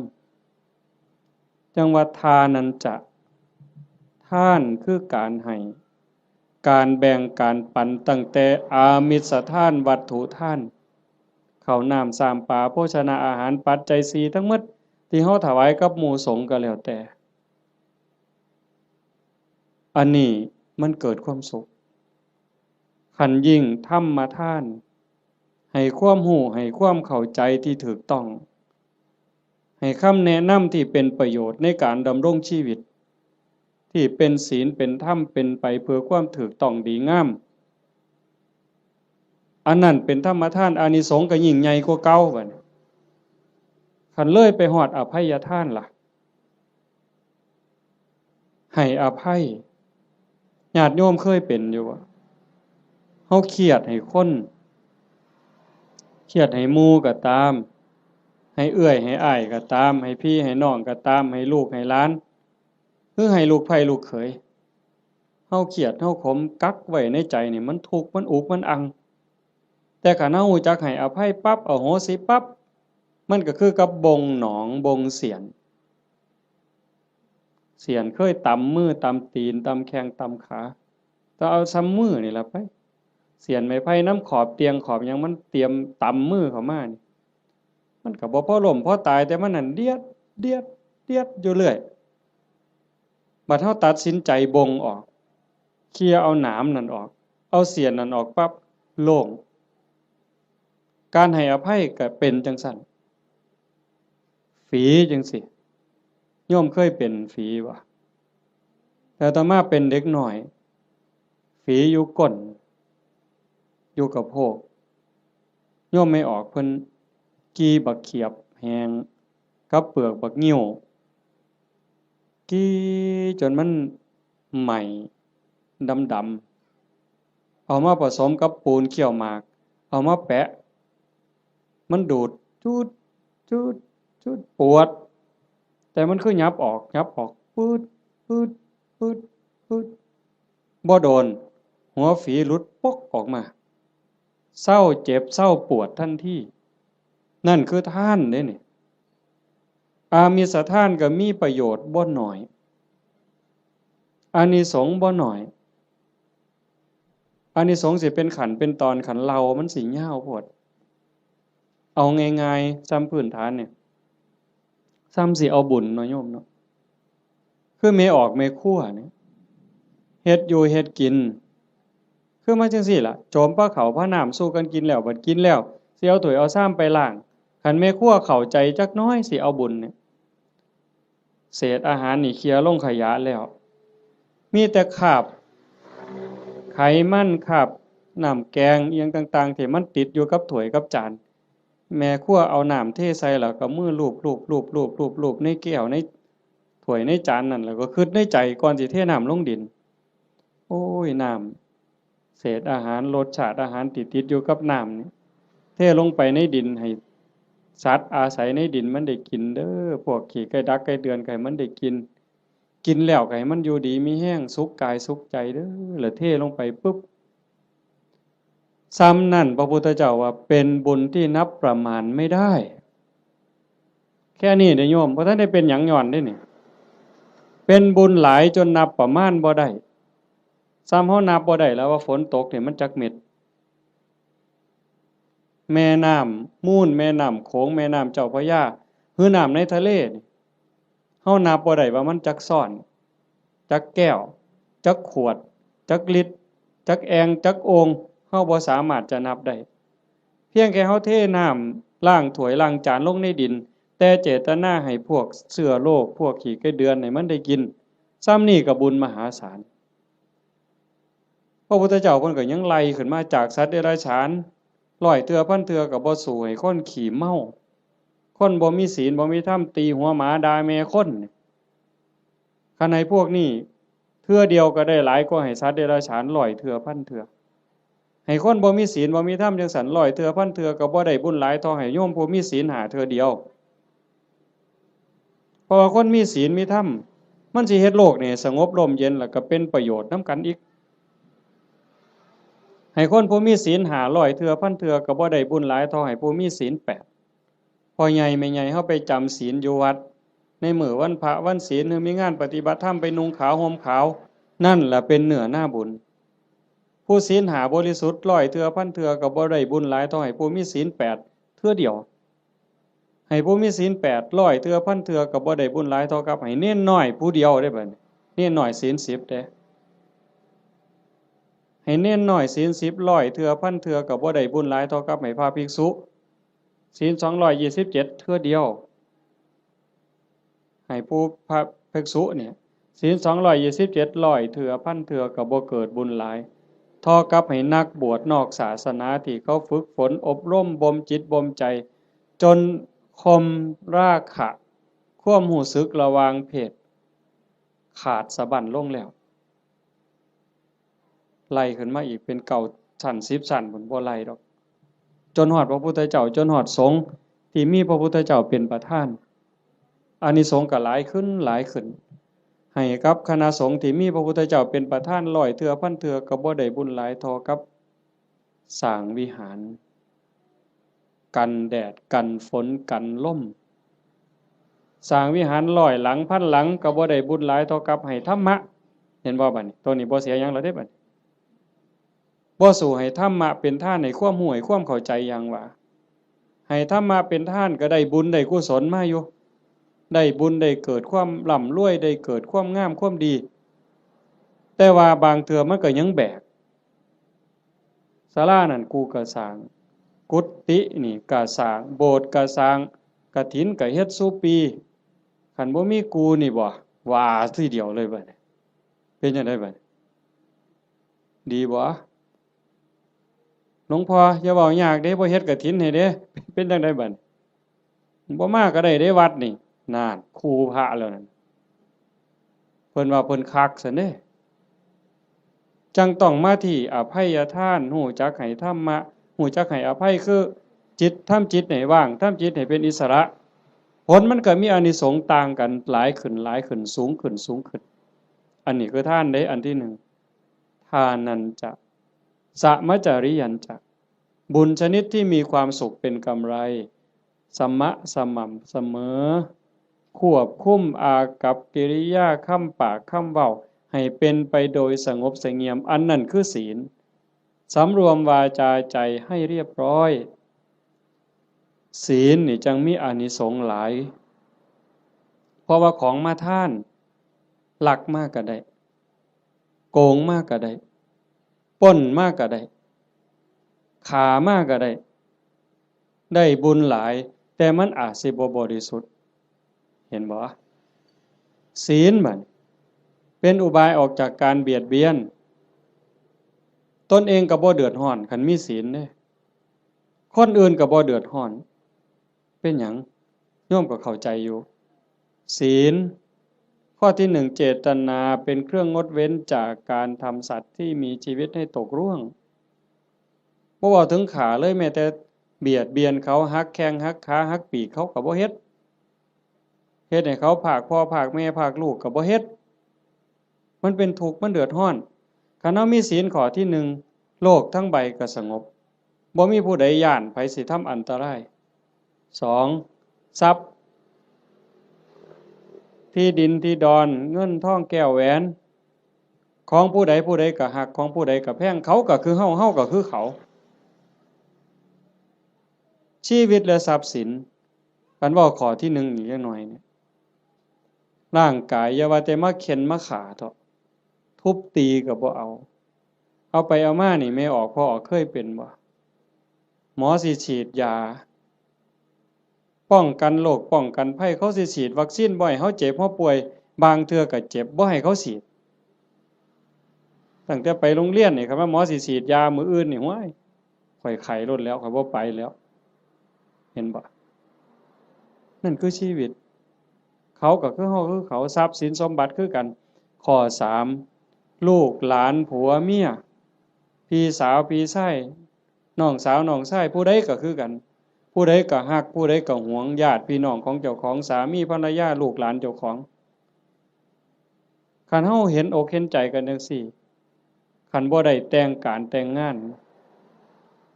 ำจังว่าทานันจะทานคือการให้การแบ่งการปันตั้งแต่อามิสทานวัตถุทานข้าวน้ำสามปลาโภชนาอาหารปัจจัย4ทั้งหมดที่เฮาถวายกับหมู่สงฆ์ก็แล้วแต่อันนี้มันเกิดความสุขคันยิ่งธรรมทานให้ความรู้ให้ความเข้าใจที่ถูกต้องให้คำแนะนำที่เป็นประโยชน์ในการดำรงชีวิตที่เป็นศีลเป็นธรรมเป็นไปเพื่อความถูกต้องดีงามอันนั้นเป็นธรรมทานอานิสงส์ก็ยิ่งใหญ่กว่าเก่าบัดนี้คันเลยไปฮอดอภัยทานล่ะให้อภัยญาติโยมเคยเป็นอยู่บ่เฮาเครียดให้คนเครียดให้หมู่ก็ตามให้เอื้อยให้อ้ายก็ตามให้พี่ให้น้องก็ตามให้ลูกให้หลานหรือให้ลูกไผลูกเขยเฮาเครียดเฮาขมกักไว้ในใจนี่มันทุกข์มันอุกมันอังแต่คันเฮารู้จักให้อภัยปั๊บอโหสิปั๊บมันก็คือกับบงหนองบงเสียนเคยตำมือตำตีนตำแข้งตำขาก็เอาซ้ำมือนี่ล่ะไปเสียนไม้ไผ่น้ำขอบเตียงขอบหยังมันเตรียมตำมือเข้ามานี่มันก็บ่พอล้มพอตายแต่มันนั่นเดียดเดียดเดียดอยู่เรื่อยบัดเฮาตัดสินใจบงออกเคลียเอาหนามนั่นออกเอาเสียนนั่นออกปั๊บโล่งการให้อภัยก็เป็นจังซั่นฝีจังซี่โยมเคยเป็นฝีบ่แต่ต่อมาเป็นเด็กน้อยฝีอยู่ก้นอยู่กับโพกโยมไม่ออกเพิ่นกีบักเขียบแหงกับเปลือกบักงิ้วกีจนมันใหม่ดำๆเอามาผสมกับปูนเขี้ยวหมากเอามาแปะมันดูดจูดจูดจูดปวดแต่มันคือยับออกปืดปืดปืดปืดบ่โดนหัวฝีหลุดปกออกมาเศร้าเจ็บเศร้าปวดทันทีนั่นคือท่านเด้นี่อามิสทานก็มีประโยชน์บ่น้อยอานิสงส์บ่น้อยอานิสงส์สิเป็นขันเป็นตอนขันเรามันสิยาวโพดเอาง่ายๆซ้ำพื้นฐานเนี่ยซ้ำสิเอาบุญเนาะโยมเนาะคือเมออกเมคั่วเนี่ยเฮ็ดอยู่เฮ็ดกินคือมาจังซี่ล่ะโจมปลาเขาพระน้ำสู้กันกินแล้วบัดกินแล้วสิเอาถ้วยเอาซ้ำไปล้าง คันแม่ครัวเข้าใจจักน้อยสิเอาบุญเนี่ยเศษอาหารนี่เคลียร์ลงขยะแล้วมีแต่คราบไขมันคราบน้ำแกงเอียงต่างๆที่มันติดอยู่กับถ้วยกับจานแม่ครัวเอาน้ำเทใส่แล้วก็มือลูบในแก้วในถ้วยในจานนั่นแล้วก็คิดในใจก่อนสิเทน้ำลงดินโอ้ยน้ำเศษอาหารรสชาติอาหารติดอยู่กับน้ำนี่เทลงไปในดินให้สัตว์อาศัยในดินมันได้กินเด้อพวกขี้ไก่ดักไก่เดือนไก่มันได้กินแล้วไก่มันอยู่ดีมีแห้งสุขกายสุขใจเด้อแล้วเทลงไปปุ๊บซ้ำนั่นพระพุทธเจ้าว่าเป็นบุญที่นับประมาณไม่ได้แค่นี้เด้อโยมเพราะท่านได้เป็นหยังย้อนได้นี่เป็นบุญหลายจนนับประมาณบ่ได้ซ้ำเฮานับบ่ได้แล้วว่าฝนตกเนี่ยมันจักเม็ดแม่น้ำมูลแม่น้ำโขงแม่น้ำเจ้าพระยาคือน้ำในทะเลนี่เฮานับบ่ได้ว่ามันจักซ่อนจักแก้วจักขวดจักลิตรจักแองจักโองเฮาบ่สามารถจะนับได้เพียงแค่เฮาเทน้ำล้างถ้วยล้างจานลงในดินแต่เจตนาให้พวกเชื้อโรคพวกขี้ไก่เดือนให้มันได้กินซ้ำนี่ก็บุญมหาศาลพระพุทธเจ้าเพิ่นก็ยังไล่ขึ้นมาจากสัตว์เดรัจฉาน100 เทื่อพันเทื่อก็บ่สู้ให้คนขี้เมาคนบ่มีศีลบ่มีธรรมตีหัวหมาด่าแม่คนคันให้พวกนี้เทื่อเดียวก็ได้หลายกว่าให้สัตว์เดรัจฉาน100 เทื่อพันเทื่อให้คนบ่มีศีลบ่มีธรรมจังซั่น100 เทื่อพันเทื่อก็บ่ได้บุญหลายเท่าให้โยมผู้มีศีล5 เทื่อเดียวเพราะว่าคนมีศีลมีธรรมมันสิเฮ็ดโลกนี่สงบร่มเย็นแล้วก็เป็นประโยชน์นำกันอีกให้คนผู้มีศีล500 เทื่อพันเทื่อก็บ่ได้บุญหลายเท่าให้ผู้มีศีล8พ่อใหญ่แม่ใหญ่เฮาไปจำศีลอยู่วัดในมื้อวันพระวันศีลหรือมีงานปฏิบัติธรรมไปนุ่งขาวห่มขาวนั่นแหละเป็นเนื้อหน้าบุญผู้ศีล5บริสุทธิ์100 เทื่อพันเทื่อก็บ่ได้บุญหลายเท่าให้ผู้มีศีล8เทื่อเดียวให้ผู้มีศีล8 100 เทื่อพันเทื่อก็บ่ได้บุญหลายเท่ากับให้เน้นน้อยผู้เดียวได้บัดนี้เน้นน้อยศีล10เด้ให้เน้นน้อยศีล10 100 เทื่อพันเทื่อก็บ่ได้บุญหลายเท่ากับให้พระภิกษุศีล227เทื่อเดียวให้ผู้พระภิกษุเนี่ยศีล227 100 เทื่อพันเทื่อก็บ่เกิดบุญหลายเท่ากับให้นักบวชนอกศาสนาที่เขาฝึกฝนอบรมบ่มจิตบ่มใจจนคมราคะความรู้สึกระหว่างเพศขาดสะบั้นลงแล้วไล่ขึ้นมาอีกเป็นเก่าชั้น10ชั้นบนบ่ไล่ดอกจนฮอดพระพุทธเจ้าจนฮอดสงฆ์ที่มีพระพุทธเจ้าเป็นประธานอานิสงส์ก็หลายขึ้นให้กับคณะสงฆ์ที่มีพระพุทธเจ้าเป็นประธาน100 เทื่อพันเทื่อก็บ่ได้บุญหลายเท่ากับสร้างวิหารกันแดดกันฝนกันลมสร้างวิหาร100 หลังพันหลังก็บ่ได้บุญหลายเท่ากับให้ธรรมะเห็นบ่บัดนี้ตัวนี้บ่เสียหยังแล้วเด้บัดบ่สู้ให้ธรรมะเป็นทานให้ความรู้ให้ความเข้าใจอย่างว่าให้ธรรมะเป็นทานก็ได้บุญได้กุศลมาอยู่ได้บุญได้เกิดความร่ำรวยได้เกิดความงามความดีแต่ว่าบางเทื่อมันก็ยังแบกศาลานั่นกูก็สร้างกุฏินี่ก็สร้างโบสถ์ก็สร้างกฐินก็เฮ็ดซุปีคันบ่มีกูนี่บ่ว่าทีเดียวเลยบัดนี้เป็นจังได๋บัดดีบ่หลวงพ่ออย่าเว้ายากเด้บ่เฮ็ดกฐินให้เด้เป็นจังได๋บัดบ่มาก็ได้เด้วัดนี่นั่นครูพระแล้วนั่นเพิ่นว่าเพิ่นคักซั่นเด้จังต้องมาที่อภัยทานรู้จักให้ธรรมะรู้จักให้อภัยคือจิตทำจิตให้ว่างทำจิตให้เป็นอิสระผลมันก็มีอานิสงส์ต่างกันหลายขึ้นสูงขึ้นอันนี้คือทานเด้อันที่1ทานันจะสมัจจริยันจะบุญชนิดที่มีความสุขเป็นกำไรสม่ำเสมอควบคุมอากัปกิริยาคำปากคำเว้าให้เป็นไปโดยสงบเสงี่ยมอันนั้นคือศีลสำรวมวาจาใจให้เรียบร้อยศีลนี่จังมีอานิสงส์หลายเพราะว่าของมาทานลักมากก็ได้โกงมากก็ได้ปล้นมากก็ได้ฆ่ามากก็ได้บุญหลายแต่ แต่มันอาจสิบ่บริสุทธิ์เห็นบ่ศีลมันเป็นอุบายออกจากการเบียดเบียนตนเองก็บ่เดือดร้อนคันมีศีลเด้คนอื่นก็บ่เดือดร้อนเป็นหยังโยมก็เข้าใจอยู่ศีลข้อที่หนึ่งเจตนาเป็นเครื่องงดเว้นจากการทำสัตว์ที่มีชีวิตให้ตกร่วงบ่เว้าถึงขาเลยแม้แต่เบียดเบียนเขาหักแข้งหักขาหักปีกเขาก็บ่เฮ็ดให้เขาพากพ่อพากแม่พากลูกก็บ่เฮ็ดมันเป็นทุกข์มันเดือดร้อนคันเฮามีศีลข้อที่หนึ่งโลกทั้งใบก็สงบบ่มีผู้ใดย้านไผสิทำอันตรายสองทรัพย์ที่ดินที่ดอนเงินทองแก้วแหวนของผู้ใดผู้ใดก็หักของผู้ใดก็แพงเขาก็คือเฮาเฮาก็คือเขาชีวิตและทรัพย์สินกันว่าข้อที่หนึ่งอีกหน่อยเนี่ยร่างกายอย่าว่าแต่มาเข็นมาขาเถาะทุบตีก็บ่เอาไปเอามานี่ไม่ออกพอออกเคยเป็นบ่หมอสิฉีดยาป้องกันโรคป้องกันภัยเขาสิฉีดวัคซีนบ่ให้เฮาเจ็บเฮาป่วยบางเทื่อก็เจ็บบ่ให้เขาฉีดตั้งแต่ไปโรงเรียนนี่ครับว่าหมอสิฉีดยามื้ออื่นนี่ห้วยข่อยไข้ลดแล้วข่อยบ่ไปแล้วเห็นบ่นั่นคือชีวิตเขาก็คือเฮาคือเขาทรัพย์สินสมบัติคือกันข้อ3ลูกหลานผัวเมียพี่สาวพี่ชายน้องสาวน้องชายผู้ใดก็คือกันผู้ใดก็ฮักผู้ใดก็หวงญาติพี่น้องของเจ้าของสามีภรรยาลูกหลานเจ้าของคันเฮาเห็นอกเห็นใจกันจังซี่คันบ่ได้แต่งการแต่งงาน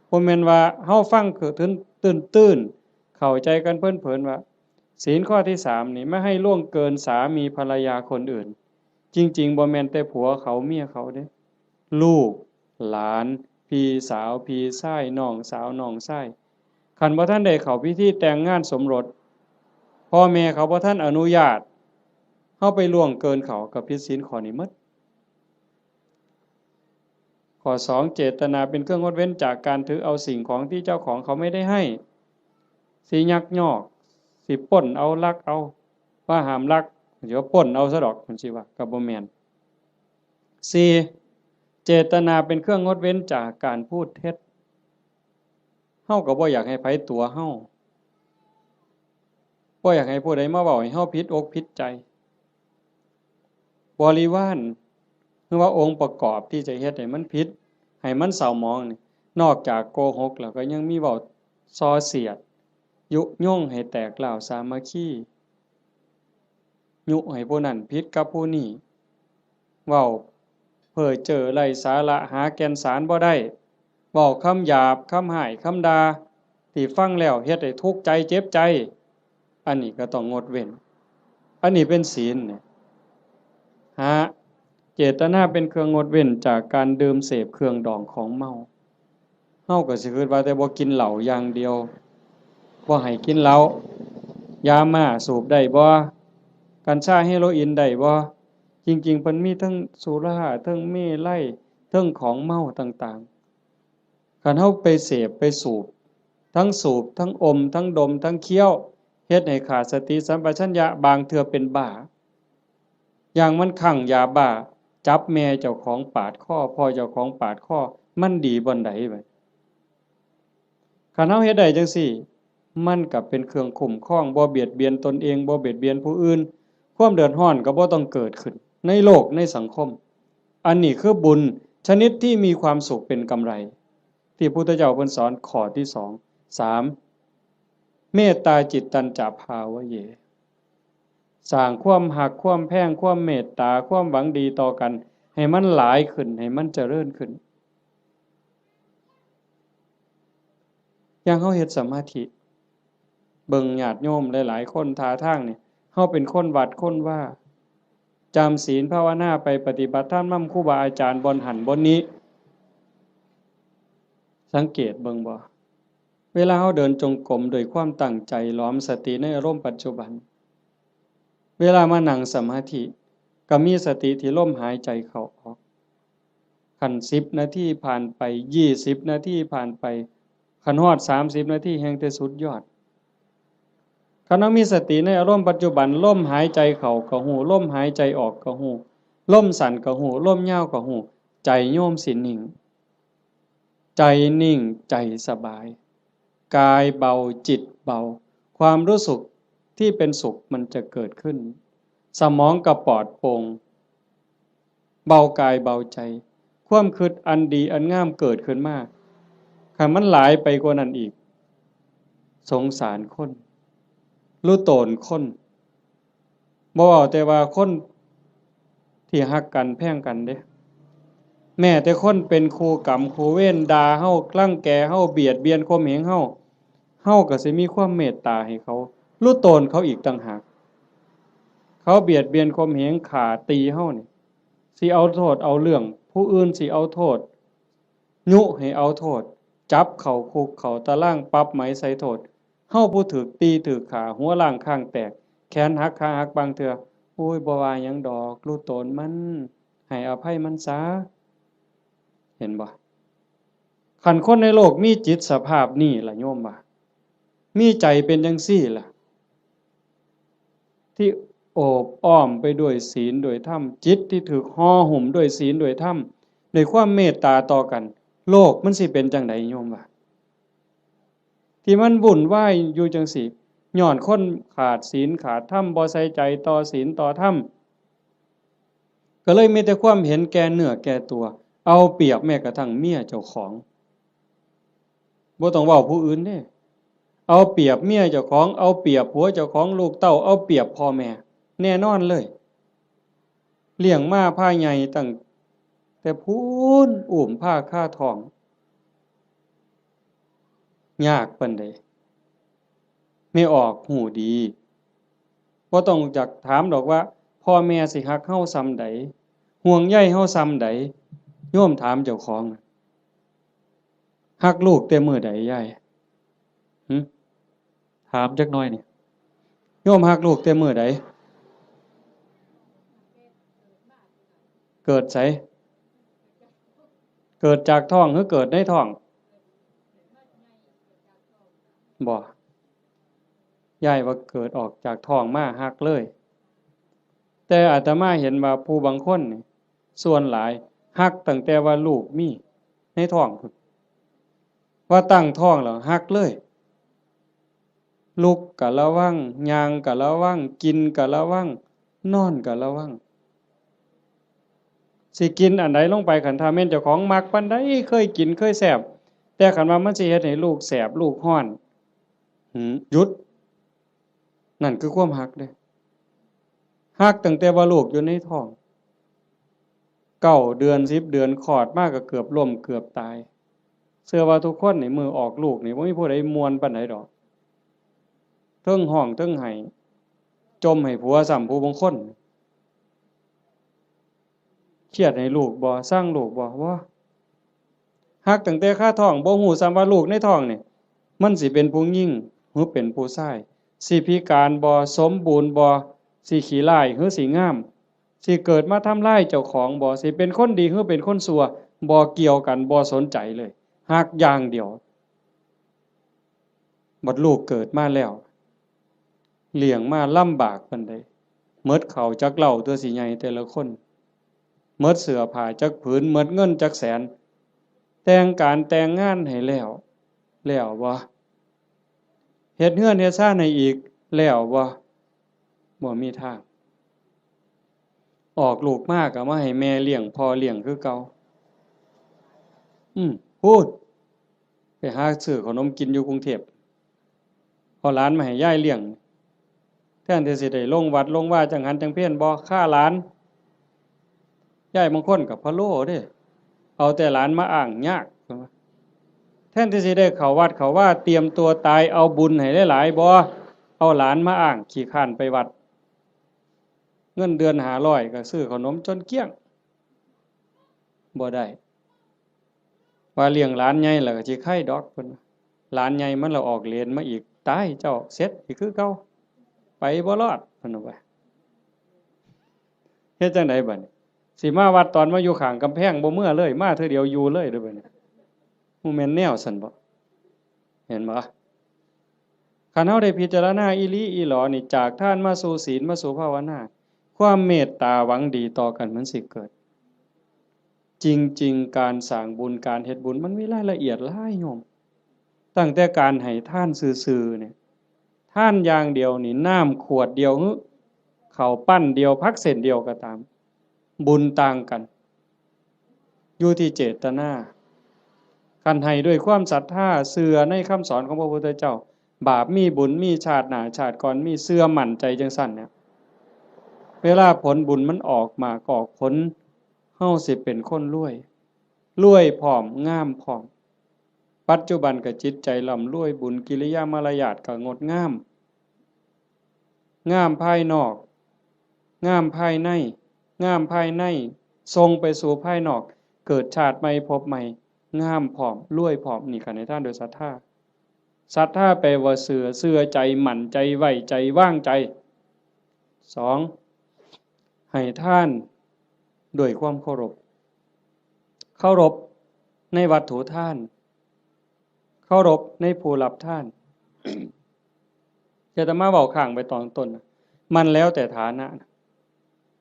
บ่แม่นว่าเฮาฟังคือตื้นๆเข้าใจกันเพิ่นๆว่าศีลข้อที่3นี่ไม่ให้ล่วงเกินสามีภรรยาคนอื่นจริงๆบ่แม่นแต่ผัวเขาเมียเขาเด้ลูกหลานพี่สาวพี่ชายน้องสาวน้องชายคันบ่ทันได้เข้าพิธีแต่งงานสมรสพ่อแม่เขาบ่ทันอนุญาตเฮาไปล่วงเกินเขาก็ผิดศีลข้อนี้หมดข้อ2เจตนาเป็นเครื่องงดเว้นจากการถือเอาสิ่งของที่เจ้าของเขาไม่ได้ให้สิยักยอกสิปล้นเอาลักเอาว่าห้ามลักเดี๋ยวปล้นเอาซะดอกมันสิว่าก็บ่แม่น4เจตนาเป็นเครื่องงดเว้นจากการพูดเท็จเฮาก็บ่อยากให้ไผตัวเฮาบ่อยากให้ผู้ใดมาเว้าให้เฮาผิดอกผิดใจบริวารหรือว่าองค์ประกอบที่จะเฮ็ดให้มันผิดให้มันเศร้าหมองนี่นอกจากโกหกแล้วก็ยังมีเว้าส่อเสียดยุยงให้แตกร้าวสามัคคียุให้ผู้นั้นผิดกับผู้นี้เว้าเพ้อเจ้อไร้สาระหาแก่นสารบ่ได้เว้าคำหยาบคำห้ายคำด่าที่ฟังแล้วเฮ็ดให้ทุกข์ใจเจ็บใจอันนี้ก็ต้องงดเว้นอันนี้เป็นศีลเนี่ยเจตนาเป็นเครื่องงดเว้นจากการดื่มเสพเครื่องดองของเมาเฮาก็สิคิดว่าแต่บ่กินเหล้าอย่างเดียวบ่ให้กินเหล้ายาม่าสูบได้บ่กัญชาเฮโรอีนได้บ่จริงๆเพิ่นมีทั้งสุราทั้งเมลัยทั้งของเมาต่างๆคันเฮาไปเสพไปสูบทั้งอมทั้งดมทั้งเคี้ยวเฮ็ดให้ขาดสติสัมปชัญญะบางเทื่อเป็นบ้าอย่างมันคลั่งยาบ้าจับแม่เจ้าของปาดคอพ่อเจ้าของปาดคอมันดีบ่นใดบัดคันเฮาเฮ็ดได้จังซี่มันก็เป็นเครื่องคุ้มครองบ่เบียดเบียนตนเองบ่เบียดเบียนผู้อื่นความเดือดร้อนก็บ่ต้องเกิดขึ้นในโลกในสังคมอันนี้คือบุญชนิดที่มีความสุขเป็นกำไรที่พุทธเจ้าเพิ่นสอนข้อที่2 3เมตตาจิตตัญจภาวะเยสร้างความหักความแพงความเมตตาความหวังดีต่อกันให้มันหลายขึ้นให้มันเจริญขึ้นอย่างเฮาเฮ็ดสมาธิเบิ่งญาติโยมหลายๆคนท่าทางนี่เฮาเป็นคนวัดคนว่าจำศีลภาวนาไปปฏิบัติธรรมนำครูบาอาจารย์บนหันบนนี้สังเกตเบิ่งบ่เวลาเฮาเดินจงกรมด้วยความตั้งใจล้อมสติในอารมณ์ปัจจุบันเวลามานั่งสมาธิก็มีสติที่ลมหายใจเข้าออกคัน10นาทีผ่านไป20นาทีผ่านไปคันฮอด30นาทีแห่งแต่สุดยอด คันเฮามีสติในอารมณ์ปัจจุบันลมหายใจเข้าก็ฮู้ลมหายใจออกก็ฮู้ลมสั้นก็ฮู้ลมยาวก็ฮู้ใจโยมสินิ่งใจนิ่งใจสบายกายเบาจิตเบาความรู้สึกที่เป็นสุขมันจะเกิดขึ้นสมองก็ปลอดโปร่งเบากายเบาใจความคิดอันดีอันงามเกิดขึ้นมาคันมันหลายไปกว่านั้นอีกสงสารคนรู้โตนคนบ่เว้าแต่ว่าคนที่ฮักกันแพงกันเด้แม้แต่คนเป็นครูกรรมครูเวรด่าเฮารังแกเฮาเบียดเบียนข่มเหงเฮาก็สิมีความเมตตาให้เขารู้โตนเขาอีกต่างหากเขาเบียดเบียนข่มเหงฆ่าตีเฮานี่สิเอาโทษเอาเรื่องผู้อื่นสิเอาโทษยุให้เอาโทษจับเข้าคุกเข้าตารางปรับไหมใส่โทษเฮาผู้ถูกตีถูกฆ่าหัวล้างข้างแตกแขนหักขาหักบางเทื่อโอ้ยบ่ว่าหยังดอกรู้โตนมันให้อภัยมันซะเห็นบ่คันคนในโลกมีจิตสภาพนี้ล่ะโยมว่ามีใจเป็นจังซี่ล่ะที่โอบอ้อมไปด้วยศีลด้วยธรรมจิตที่ถูกห่อหุ้มด้วยศีลด้วยธรรมด้วยความเมตตาต่อกันโลกมันสิเป็นจังไดโยมว่าที่มันวุ่นวายอยู่จังซี่ย้อนคนขาดศีลขาดธรรมบ่ใส่ใจต่อศีลต่อธรรมก็เลยมีแต่ความเห็นแก่เนื้อแก่ตัวเอาเปรียบแม้กระทั่งเมียเจ้าของบ่ต้องเว้าผู้อื่นเด้เอาเปรียบเมียเจ้าของเอาเปรียบผัวเจ้าของลูกเต้าเอาเปรียบพ่อแม่แน่นอนเลยเลี้ยงมาพาใหญ่ตั้งแต่พูนอุ้มผ้าค่าท้องยากปานใดไม่ออกหูดีบ่ต้องจักถามดอกว่าพ่อแม่สิฮักเฮาส่ำใดห่วงใยเฮาส่ำใดโยมถามเจ้าของฮักลูกแต่มื้อใดยายถามจักหน่อยนี่โยมฮักลูกแต่มื้อใดเกิดไสเกิดจากท้องหรือเกิดในท้องบ่ยายว่าเกิดออกจากท้องมาฮักเลยแต่อาตมาเห็นว่าผู้บางคนนี่ส่วนหลายฮักตั้งแต่ว่าลูกมีในท้องพุ่นว่าตั้งท้องแล้วฮักเลยลุกก็ระวังย่างก็ระวังกินก็ระวังนอนก็ระวังสิกินอันใดลงไปคันถ้าแม่นเจ้าของมักปานใดเคยกินเคยแซ่บแต่คันว่ามันสิเฮ็ดให้ลูกแสบลูกร้อนหยุดนั่นคือความฮักเด้ฮักตั้งแต่ว่าลูกอยู่ในท้อง9 เดือน10 เดือนคลอดมาก็เกือบล้มเกือบตายเชื่อว่าทุกคนนี่มือออกลูกนี่บ่มีผู้ใดม่วนปานใดดอกเทิงห้องเทิงไห้จมให้ผัวซ้ำผู้บางคนเครียดให้ลูกบ่สร้างลูกบ่ฮักตั้งแต่คาท้องบ่ฮู้ซ้ำว่าลูกในท้องนี่มันสิเป็นผู้หญิงหรือเป็นผู้ชายสิพิการบ่สมบูรณ์บ่สิขี้ร้ายหรือสิงามสิเกิดมาทำร้ายเจ้าของบ่สิเป็นคนดีหรือเป็นคนชั่วบ่เกี่ยวกันบ่สนใจเลยฮักอย่างเดียวบัดลูกเกิดมาแล้วเลี้ยงมาลำบากปานใดหมดข้าวจักเหล้าตัวสิใหญ่แต่ละคนหมดเสื้อผ้าจักผืนหมดเงินจักแสนแต่งการแต่งงานให้แล้วบ่เฮ็ดเฮือนเฮ็ดซ่านให้อีกแล้วบ่มีทางออกลูกมาก็มาให้แม่เลี้ยงพ่อเลี้ยงคือเก่าพูดไปหาซื้อขนมกินอยู่กรุงเทพเอาหลานมาให้ยายเลี้ยงแทนที่สิได้ลงวัดลงว่าจังหันจังเพี้ยนบ่ฆ่าหลานยายบางคนก็พะโล้เด้เอาแต่หลานมาอ้างยากแทนที่สิได้เข้าวัดเข้าว่าเตรียมตัวตายเอาบุญให้หลายๆบ่เอาหลานมาอ้างขี้คร้านไปวัดเงินเดือน500ก็ซื้อขนมจนเกลี้ยงบ่ได้ว่าเลี้ยงหลานใหญ่แล้วก็สิไข่ดอกเพิ่นหลานใหญ่มันละออกเลนมาอีกตายเจ้าเสร็จอีกคือเก่าไปบ่รอดเพิ่นว่าเฮ็ดจังได๋บัดนี้สิมาวัดตอนมาอยู่ข้างกำแพงบ่เมื่อเลยมาเทื่อเดียวอยู่เลยเด้อบัดนี้บ่แม่นแนวซั่นบ่เห็นบ่คั คันเฮาได้พิจารณาอีหลีอีหลอนี่จากทานมาสู่ศีลมาสู่ภาวนาความเมตตาหวังดีต่อกันมันสิเกิดจริงๆการสร้างบุญการเฮ็ดบุญมันมีรายละเอียดหลายโยมตั้งแต่การให้ทานซื่อๆเนี่ยทานอย่างเดียวนี่น้ำขวดเดียวข้าวปั้นเดียวผักเส้นเดียวก็ตามบุญต่างกันอยู่ที่เจตนาคันให้ด้วยความศรัทธาเชื่อในคำสอนของพระพุทธเจ้าบาปมีบุญมีชาติหน้าชาติก่อนมีเชื่อมั่นใจจังซั่นเนี่ยเวลาผลบุญมันออกมาก็ออกผลเฮาสิเป็นคนรวยพร้อมงามพร้อมปัจจุบันก็จิตใจร่ำรวยบุญกิริยามารยาทก็งดงามงามภายนอกงามภายในงามภายในทรงไปสู่ภายนอกเกิดชาติใหม่พบใหม่งามพร้อมรวยพร้อมนี่ค่ะในท่านโดยศรัทธาแปลว่าเชื่อใจหมั่นใจไว้ใจว่างใจ2ให้ท่านด้วยความเคารพในวัตถุท่านเคารพในผู้รับท่านอาตมาเว้าข้างไปตอนต้นมันแล้วแต่ฐานะ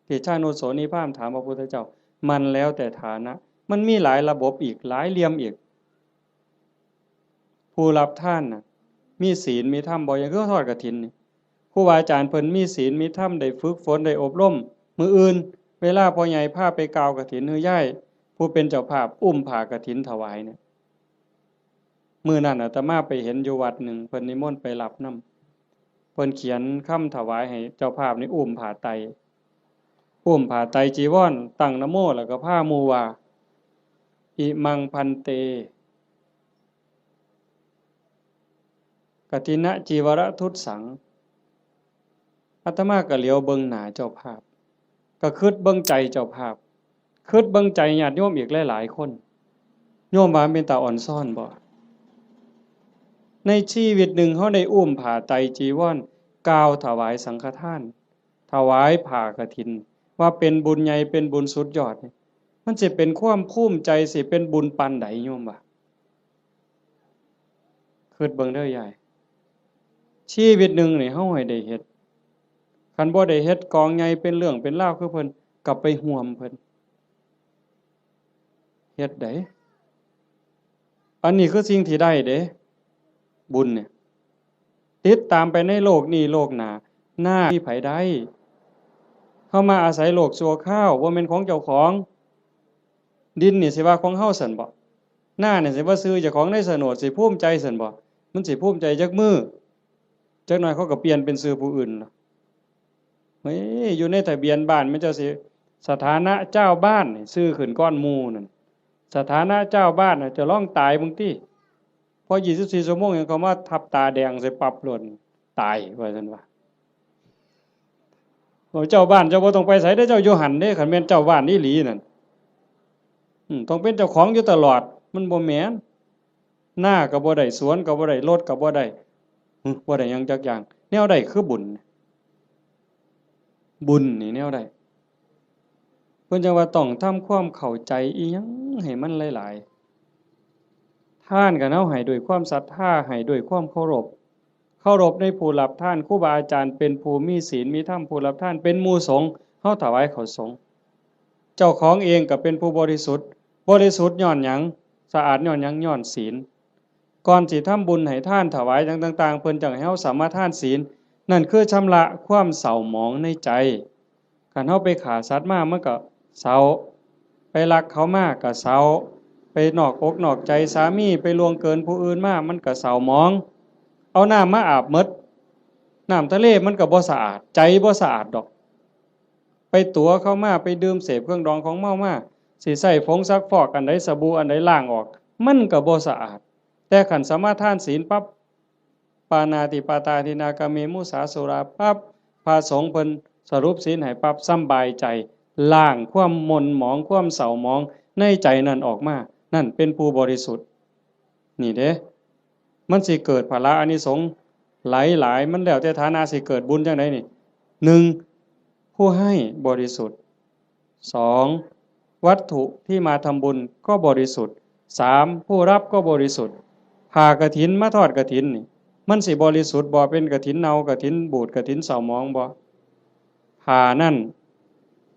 ที่ชาโนโสนิพามถามพระพุทธเจ้ามันแล้วแต่ฐานะมันมีหลายระบบอีกหลายเหลี่ยมอีกผู้รับท่านน่ะมีศีลมีธรรมบ่อย่างคือทอดกฐินนี่ครูบาอาจารย์เพิ่นมีศีลมีธรรมได้ฝึกฝนได้อบรมมื้ออื่นเวลาพ่อใหญ่พาไปกาวกฐินฮือย่ายผู้เป็นเจ้าภาพอุ้มผ้ากฐินถวายเนี่ยมื้อนั้นอาตมาไปเห็นอยู่วัดหนึ่งเพิ่นนิมนต์ไปรับนำเพิ่นเขียนคำถวายให้เจ้าภาพนี่อุ้มผ้าไตรจีวรตั้งนะโมแล้วก็พาหมู่ว่าอิมังพันเตกฐินะจีวรทุตสังอาตมาก็เหลียวเบิ่งหน้าเจ้าภาพก็คิดเบิ่งใจเจ้าภาพคิดเบิ่งใจญาติโยมอีกหลายๆคนโยมว่าเป็นตาอ่อนซ่อนบ่ในชีวิตหนึ่งเฮาได้อุ้มผ้าไตรจีวรกล่าวถวายสังฆทานถวายผ้ากฐินว่าเป็นบุญใหญ่เป็นบุญสุดยอดมันสิเป็นความภูมิใจสิเป็นบุญปานใดโยมว่าคิดเบิ่งเด้อยายชีวิตหนึ่งนี่เฮาให้ได้เฮ็ดคันบ่ได้เฮ็ดกองใหญ่เป็นเรื่องเป็นราวคือเพิ่นกลับไปห่วมเพิ่นเฮ็ดได้อันนี้คือสิ่งที่ได้เด้บุญเนี่ยติดตามไปในโลกนี้โลกหน้าหน้าที่ไผได้เฮามาอาศัยโลกชั่วคราวบ่แม่นของเจ้าของดินนี่สิว่าของเฮาซั่นบ่หน้านี่สิว่าซื้อเจ้าของในโฉนดสิภูมิใจซั่นบ่มันสิภูมิใจจักมื้อจักหน่อยเขาก็เปลี่ยนเป็นชื่อผู้อื่นล่ะเฮ้ยอยู่ในทะเบียนบ้านมันจะสิสถานะเจ้าบ้านนี่ชื่อขึ้นก้อนหมู่นั่นสถานะเจ้าบ้านน่ะจะร้องตายมึงติพอ24ชั่วโมงยังเขามาทับตาแดงใส่ปรับหล่นตายว่าซั่นว่าโอ้เจ้าบ้านเจ้าบ่ต้องไปไสเด้อเจ้าอยู่หั่นเด้คันแม่นเจ้าบ้านอีหลีนั่นต้องเป็นเจ้าของอยู่ตลอดมันบ่แม่นหน้าก็บ่ได้สวนก็บ่ได้รถก็บ่ได้บ่ได้หยังจักอย่างแนวใดคือบุญนี่แนวใดเพิ่นจังว่าต้องทำความเข้าใจอีหยังให้มันหลายๆทานก็เฮาให้ด้วยความศรัทธาให้ด้วยความเคารพในผู้รับทานครูบาอาจารย์เป็นผู้มีศีลมีธรรมผู้รับทานเป็นหมู่สงฆ์เฮาถวายข้าวสงฆ์เจ้าของเองก็เป็นผู้บริสุทธิ์ย้อนหยังสะอาดย้อนหยังย้อนศีลก่อนสิทำบุญให้ทานถวายต่างๆเพิ่นจังให้เฮาสามารถทานศีลนั่นคือชำระความเศร้าหมองในใจคันเฮาไปฆ่าสัตว์มามันก็เศร้าไปลักเขามาก็เศร้าไปนอกอกนอกใจสามีไปล่วงเกินผู้อื่นมามันก็เศร้าหมองเอาน้ำมาอาบหมดน้ำทะเลมันก็บ่สะอาดใจบ่สะอาดดอกไปตั๋วเข้ามาไปดื่มเสพเครื่องดองของเมามาสิใส่ผงซักฟอกอันใดสบู่อันใดล้างออกมันก็บ่สะอาดแต่ขันสมาทานศีลปั๊บปานาติปาตาทินากาเมมุสาสุราปั๊บพระสงฆ์เพิ่นสรุปศีลให้ปั๊บสำบายใจล้างความหม่นหมองความเศร้าหมองในใจนั่นออกมานั่นเป็นผู้บริสุทธิ์นี่เด้มันสิเกิดพละอานิสงส์หลายๆมันแล้วแต่ฐานะสิเกิดบุญจังได๋นี่1ผู้ให้บริสุทธิ์2วัตถุที่มาทำบุญก็บริสุทธิ์3ผู้รับก็บริสุทธิ์ผ่ากฐินมาทอดกฐินนี่ มันสิบริสุทธิ์บ่เป็นกฐินเน่ากฐินบูดกฐินเศร้าหมองบ่ผ้านั่น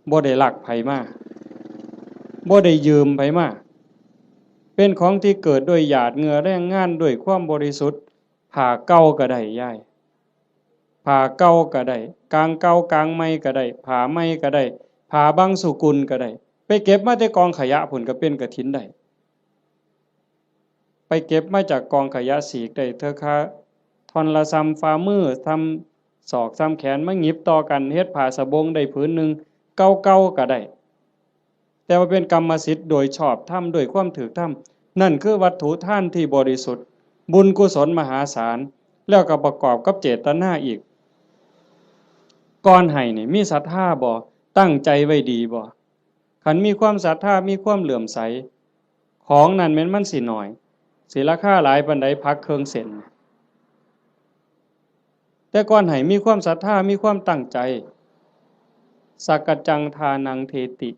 บ่ได้ลักไผมาบ่ได้ยืมไผมาเป็นของที่เกิดด้วยหยาดเหงื่อแรงงานด้วยความบริสุทธิ์ผ้าเก่าก็ได้ยายผ้าเก่าก็ได้กางเก่ากางใหม่ก็ได้ผ้าใหม่ก็ได้ผ้าบางสุกุลก็ได้ไปเก็บมาแต่กองขยะพุ่นก็เป็นกฐินได้ไปเก็บมาจากกองขยะสีกได้เธอค่ะท่อนละซ้ำฝ่ามือทำศอกซ้ำแขนมาหยิบต่อกันเฮ็ดผ้าสบงได้ผืนหนึ่งเก่าๆก็ได้แต่ว่าเป็นกรรมสิทธิ์โดยชอบธรรมโดยความถูกธรรมนั่นคือวัตถุท่านที่บริสุทธิ์บุญกุศลมหาศาลแล้วก็ประกอบกับเจตนาอีกก่อนให้นี่มีศรัทธาบ่ตั้งใจไว้ดีบ่คันมีความศรัทธามีความเหลื่อมใสของนั้นแม้นมันสิน้อยสิราคาหลายปานใดพักเครื่องเส้นแต่ก่อนให้มีความศรัทธามีความตั้งใจสักกจังทานังเทติ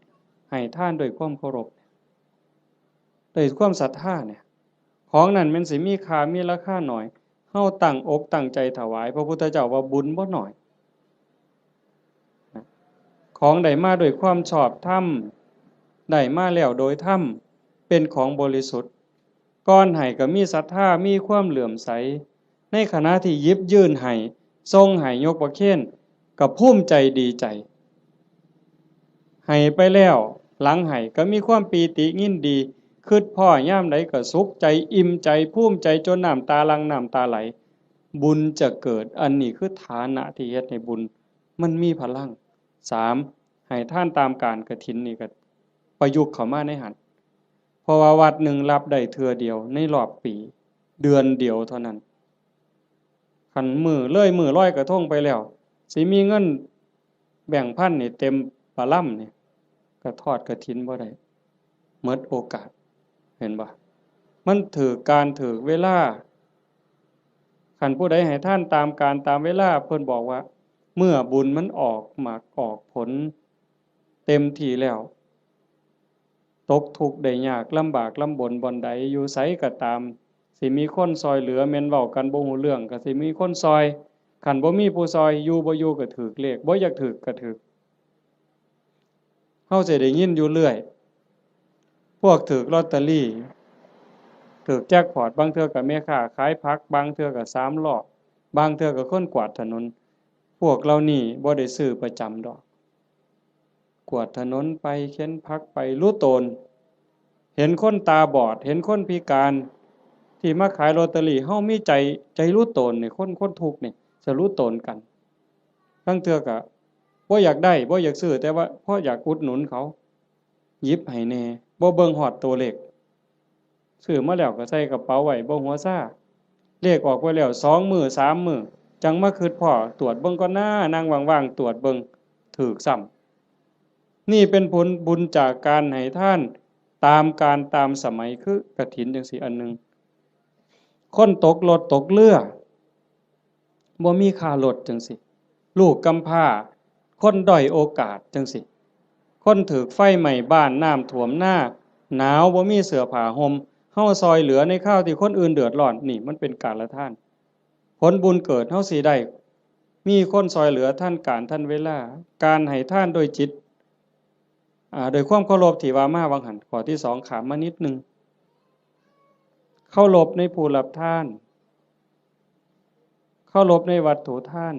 ให้ท่านด้วยความเคารพด้วยความศรัทธาเนี่ยของนั้นมันสิมีค่ามีราคาหน่อยเฮาตั้งอกตั้งใจถวายพระพุทธเจ้าว่าบุญบ่น้อยของได้มาด้วยความชอบธรรมได้มาแล้วโดยธรรมเป็นของบริสุทธิ์ก่อนให้ก็มีศรัทธามีความเหลื่อมใสในขณะที่ยิบยื่นให้ทรงให้ยกประเคนก็ภูมิใจดีใจให้ไปแล้วหลังให้ก็มีความปีติยินดีคิดพ่อย่ามใดก็สุขใจอิ่มใจภูมิใจจนน้ำตาลังน้ำตาไหลบุญจะเกิดอันนี้คือฐานะที่เฮ็ดให้บุญมันมีพลัง3ให้ท่านตามการกฐินนี่ก็ประยุกต์เข้ามาในหันเพราะว่าวัดหนึ่งรับได้เทื่อเดียวในรอบปีเดือนเดียวเท่านั้นคันมือร้อยกระทงไปแล้วสิมีเงินแบ่งพันนี่เต็มปะล่ำนี่ก็ทอดกฐินบ่ได้หมดโอกาสเห็นบ่มันถือการถือเวลาคันผู้ใดให้ท่านตามการตามเวลาเพิ่นบอกว่าเมื่อบุญมันออกหมากออกผลเต็มที่แล้วตกทุกข์ได้ยากลำบากลำบนบ่อนใดอยู่ไสก็ตามสิมีคนซอยเหลือแม่นเว้ากันบ่ฮู้เรื่องก็สิมีคนซอยคันบ่มีผู้ซอยอยู่บ่อยู่ก็ถูกเลขบ่อยากถูกก็ถูกเฮาสิได้ยินอยู่เรื่อยพวกถูกลอตเตอรี่ถูกแจ็คพอตบางเทื่อก็แม่ค้าขายผักบางเทื่อก็3ล้อบางเทื่อก็คนกวาดถนนพวกเรานี่บ่ได้ซื้อประจำดอกกวาดถนนไปเข็นผักไปรู้ตนเห็นคนตาบอดเห็นคนพิการที่มาขายลอตเตอรี่เฮามีใจรู้ตนนี่คนทุกข์นี่จะรู้ตนกันบางเทื่อก็บ่อยากได้บ่อยากซื้อแต่ว่าเพราะอยากอุดหนุนเขาหยิบให้แน่บ่เบิ่งฮอดตัวเลขซื้อมาแล้วก็ใส่กระเป๋าไว้บ่หัวซ่าเลขออกไว้แล้ว2 มื้อ3 มื้อจังมาคิดพ้อตรวจเบิ่งก่อนหน้านั่งว่างๆตรวจเบิ่งถูกซ้ำนี่เป็นผลบุญจากการให้ท่านตามการตามสมัยคือกฐินจังซี่อันนึงคนตกรถตกเรือบ่มีค่ารถจังซี่ลูกกำพร้าคนด้อยโอกาสจังซี่คนถูกไฟไหม้บ้านน้ำท่วมหน้าหนาวบ่มีเสื้อผ้าห่มเฮาซอยเหลือในข้าวที่คนอื่นเดือดร้อนนี่มันเป็นการละท่านผลบุญเกิดเฮาสิได้มีคนซอยเหลือท่านการท่านเวลาการให้ท่านโดยจิตโดยความเคารพที่ว่ามาวังหันข้อที่2ขามมานิดนึงเคารพในผู้รับทานเคารพในวัตถุทาน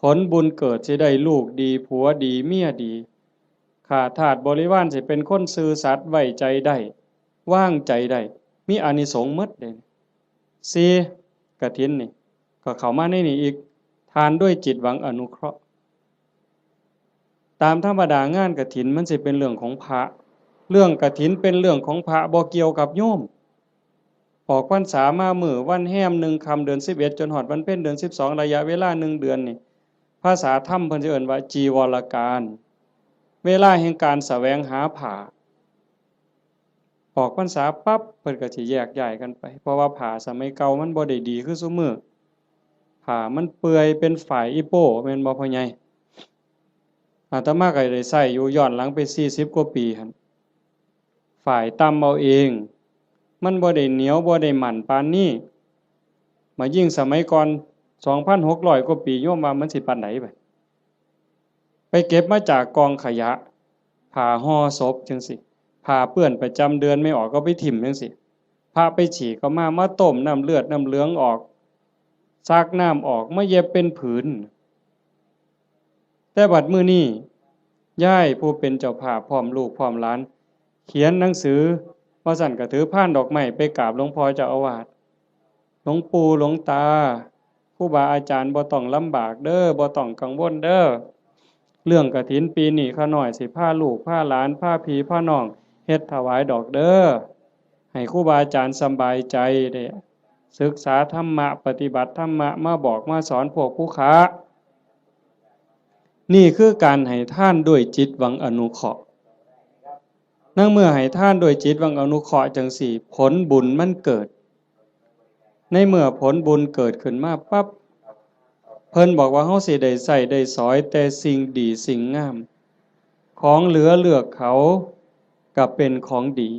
ผลบุญเกิดสิได้ลูกดีผัวดีเมียดีข้าทาสบริวารสิเป็นคนซื่อสัตย์ไว้ใจได้วางใจได้มีอานิสงส์หมดเด้4กฐินนี่ก็เข้ามาในนี่อีกทานด้วยจิตหวังอนุเคราะห์ตามธรรมดางานกฐินมันสิเป็นเรื่องของพระเรื่องกฐินเป็นเรื่องของพระบ่เกี่ยวกับโยมออกพรรษามามื้อวันแฮม1ค่ำเดือน11จนฮอดวันเพ็ญเดือน12ระยะเวลา1เดือนนี่ภาษาธรรมเพิ่นสิเอิ้นว่าจีวรการเวลาแห่งการแสวงหาผ้าออกพรรษาปั๊บเพิ่นก็สิแยกย้ายกันไปเพราะว่าผ้าสมัยเก่ามันบ่ได้ดีคือซุมื้อผ้ามันเปื่อยเป็นฝ่ายอีโป้แม่นบ่พ่อใหญ่อาตมาก็ได้ใช้อยู่ย้อนหลังไป40กว่าปีหั่นฝ่ายตำเอาเองมันบ่ได้เหนียวบ่ได้หมั่นปานนี้ มายิ่งสมัยก่อน 2,600 กว่าปีโยมว่ามันสิปานไหนไปเก็บมาจากกองขยะผ้าห่อศพจังสิผ้าเปื้อนประจำเดือนไม่ออกก็ไปถิ่มจังสิผ้าไปฉีกก็มาต้มน้ำเลือดน้ำเหลืองออกซักน้ำออกมาเย็บเป็นผืนแต่บัดมื้อนี้ย่ายผู้เป็นเจ้าภาพพร้อมลูกพร้อมหลานเขียนหนังสือว่าสั่นก็ถือพานดอกไม้ไปกราบหลวงพ่อเจ้าอาวาสหลวงปู่หลวงตาครูบาอาจารย์บ่ต้องลำบากเด้อบ่ต้องกังวลเด้อเรื่องกฐินปีนี้ข้าน้อยสิพาลูกพาหลานพาพี่พาน้องเฮ็ดถวายดอกเด้อให้ครูบาอาจารย์สบายใจเด้ศึกษาธรรมะปฏิบัติธรรมะมาบอกมาสอนพวกผู้ค้านี่คือการให้ท่านด้วยจิตหวังอนุเคราะห์นั่งเมื่อให้ท่านด้วยจิตหวังอนุเคราะห์จังสี่ผลบุญมันเกิดในเมื่อผลบุญเกิดขึ้นมาปั๊บเพิ่นบอกว่าเฮาสิได้ใส่ได้สอยแต่สิ่งดีสิ่งงามของเหลือเลือกเขาก็เป็นของดี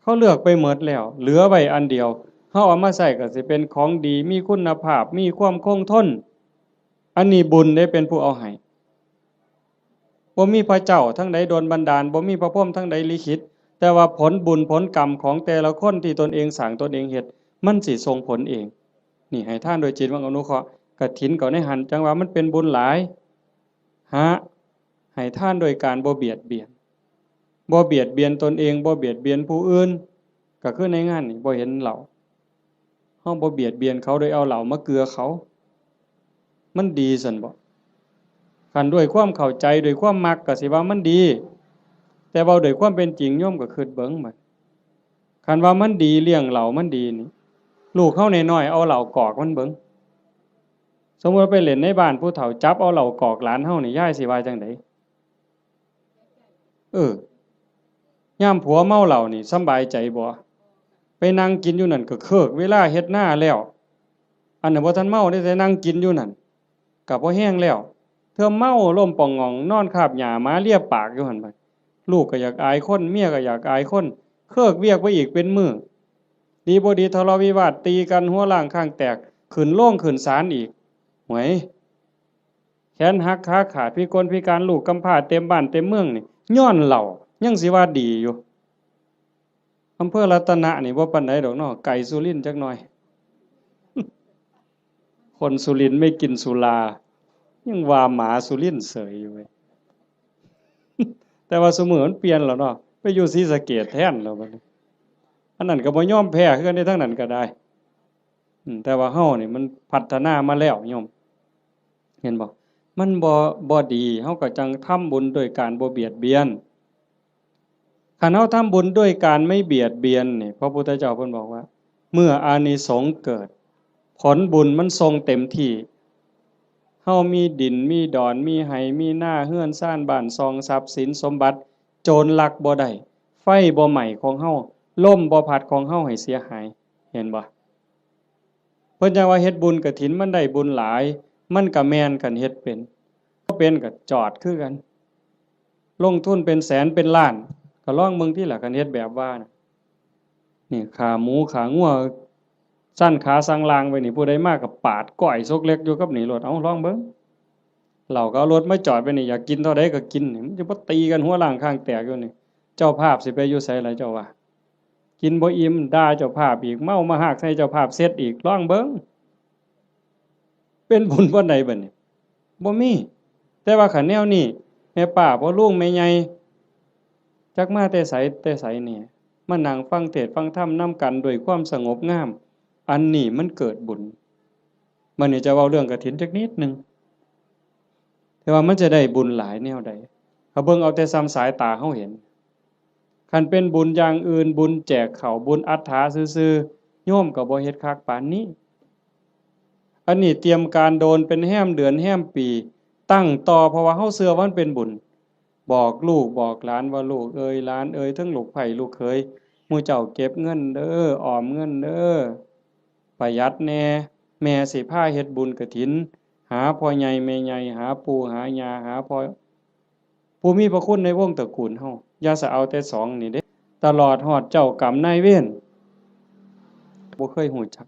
เขาเลือกไปหมดแล้วเหลือไว้อันเดียวเฮาเอามาใส่ก็สิเป็นของดีมีคุณภาพมีความคงทนอันนี้บุญได้เป็นผู้เอาให้บ่มีพระเจ้าทั้งใดโดนบันดาลบ่มีพระพรหมทั้งใดลิขิตแต่ว่าผลบุญผลกรรมของแต่ละคนที่ตนเองสร้างตนเองเฮ็ดมันสิส่งผลเองนี่ให้ท่านโดยจิตหวังอนุเคราะห์กฐินก็ในหันจังว่ามันเป็นบุญหลายให้ท่านโดยการบ่เบียดเบียนตนเองบ่เบียดเบียนผู้อื่นก็คือในงานนี่บ่เห็นเหล้าเฮาบ่เบียดเบียนเขาโดยเอาเหล้ามาเกลือเขามันดีซั่นบ่คันด้วยความเข้าใจด้วยความมักก็สิว่ามันดีแต่เว้าด้วยความเป็นจริงโยมก็คิดเบิ่งบัดคันว่ามันดีเลี้ยงเหล้ามันดีนี่ลูกเฮาน้อยๆเอาเหล้ากอกมันเบิ่งสมมุติไปเล่นในบ้านผู้เฒ่าจับเอาเหล้ากอกหลานเฮานี่ยายสิว่าจังได๋ยามผัวเมาเหล้านี่สำบายใจบ่ไปนั่งกินอยู่นั่นก็เคิกเวลาเฮ็ดหน้าแล้วอันนั้นบ่ทันเมาได้แต่นั่งกินอยู่นั่นก็บ่แห้งแล้วเธอเมาล้มป่องงองนอนคาบหญ้าหมาเลียปากอยู่หั่นบัดลูกก็อยากอายคนเมียก็อยากอายคนเคิกเวียกไปอีกเป็นมื้อดีบ่ดีทะเลาะวิวาทตีกันหัวล้างข้างแตกขึ้นโรงขึ้นศาลอีกหวยแขนหักขาขาดพิกลพิการลูกกำพร้าเต็มบ้านเต็มเมืองนี่ย้อนเหล้ายังสิว่าดีอยู่อำเภอรัตนะนี่บ่ปานใดดอกเนาะไก่สุรินทร์จักหน่อยคนสุรินทร์ไม่กินสุรายังว่าหมาสุรินทร์เสยอยู่เว้ยแต่ว่าสมือมันเปลี่ยนแล้วเนาะไปอยู่ศรีสะเกษแทนแล้วบัดนี้อันนั้นก็บ่ยอมแพ้คือกันในทั้งนั้นก็ได้แต่ว่าเฮานี่มันพัฒนามาแล้วโยมเห็นบ่มันบ่ดีเฮาก็จังทำบุญโดยการบ่เบียดเบียนคันเฮาทำบุญด้วยการไม่เบียดเบียนนี่พระพุทธเจ้าเพิ่นบอกว่าเมื่ออานิสงส์เกิดผลบุญมันทรงเต็มที่เฮามีดินมีดอนมีไหมีหน้าเฮือนซ่านบ้านซองทรัพย์สินสมบัติโจรลักบ่ได้ไฟบ่ไหม้ของเฮาลมบ่พัดของเฮาให้เสียหายเห็นบ่เพิ่นจังว่าเฮ็ดบุญกฐินมันได้บุญหลายมันก็แม่นกันเฮ็ดเป็นบ่เป็นก็จอดคือกันลงทุนเป็นแสนเป็นล้านก็ลองเบิ่งที่ล่ะกันเฮ็ดแบบว่าน่ะนี่ขาหมูขางัวสั้นขาสังลางไว้นี่ผู้ใดมาก็ปาดก้อยซกเล็กอยู่กับนี่รถเอาลองเบิ่งเราก็เอารถมาจอดไว้นี่อยากกินเท่าใดก็กินนี่มันจะบ่ตีกันหัวล้างข้างแตกอยู่นี่เจ้าภาพสิไปอยู่ไสล่ะเจ้าว่ากินบ่อิ่มด่าเจ้าภาพอีกเมามาหากใส่เจ้าภาพเสร็จอีกลองเบิ่งเป็นบุญบ่ใดบัดนี้บ่มีแต่ว่าคันแนวนี้แม่ป้าพ่อลุงแม่ใหญ่จักมาแต่ไสนี่มานั่งฟังเทศน์ฟังธรรมนำกันด้วยความสงบงามอันนี้มันเกิดบุญมื้อนี้จะเว้าเรื่องกฐินจักนิดนึงแต่ว่ามันจะได้บุญหลายแนวใดเขาเบิ่งเอาแต่ซ้ำสายตาเฮาเห็นคันเป็นบุญอย่างอื่นบุญแจกข้าวบุญอัฏฐาซื่อๆโยมก็บ่เฮ็ดคักปานนี้อันนี้เตรียมการโดนเป็นแห้มเดือนแห้มปีตั้งต่อเพราะว่าเฮาเชื่อว่ามันเป็นบุญบอกลูกบอกหลานว่าลูกเอ้ยหลานเอ้ยทั้งลูกไผ่ลูกเขยหมู่เจ้าเก็บเงินเด้อออมเงินเด้อประหยัดแน่แม่สิพาเฮ็ดบุญกฐินหาพ่อใหญ่แม่ใหญ่หาปู่หาย่าหาพ่อผู้มีพระคุณในวงตระกูลเฮาอย่าสะเอาแต่สองนี่เด้ตลอดฮอดเจ้ากรรมนายเวร บ่เคยหูจัก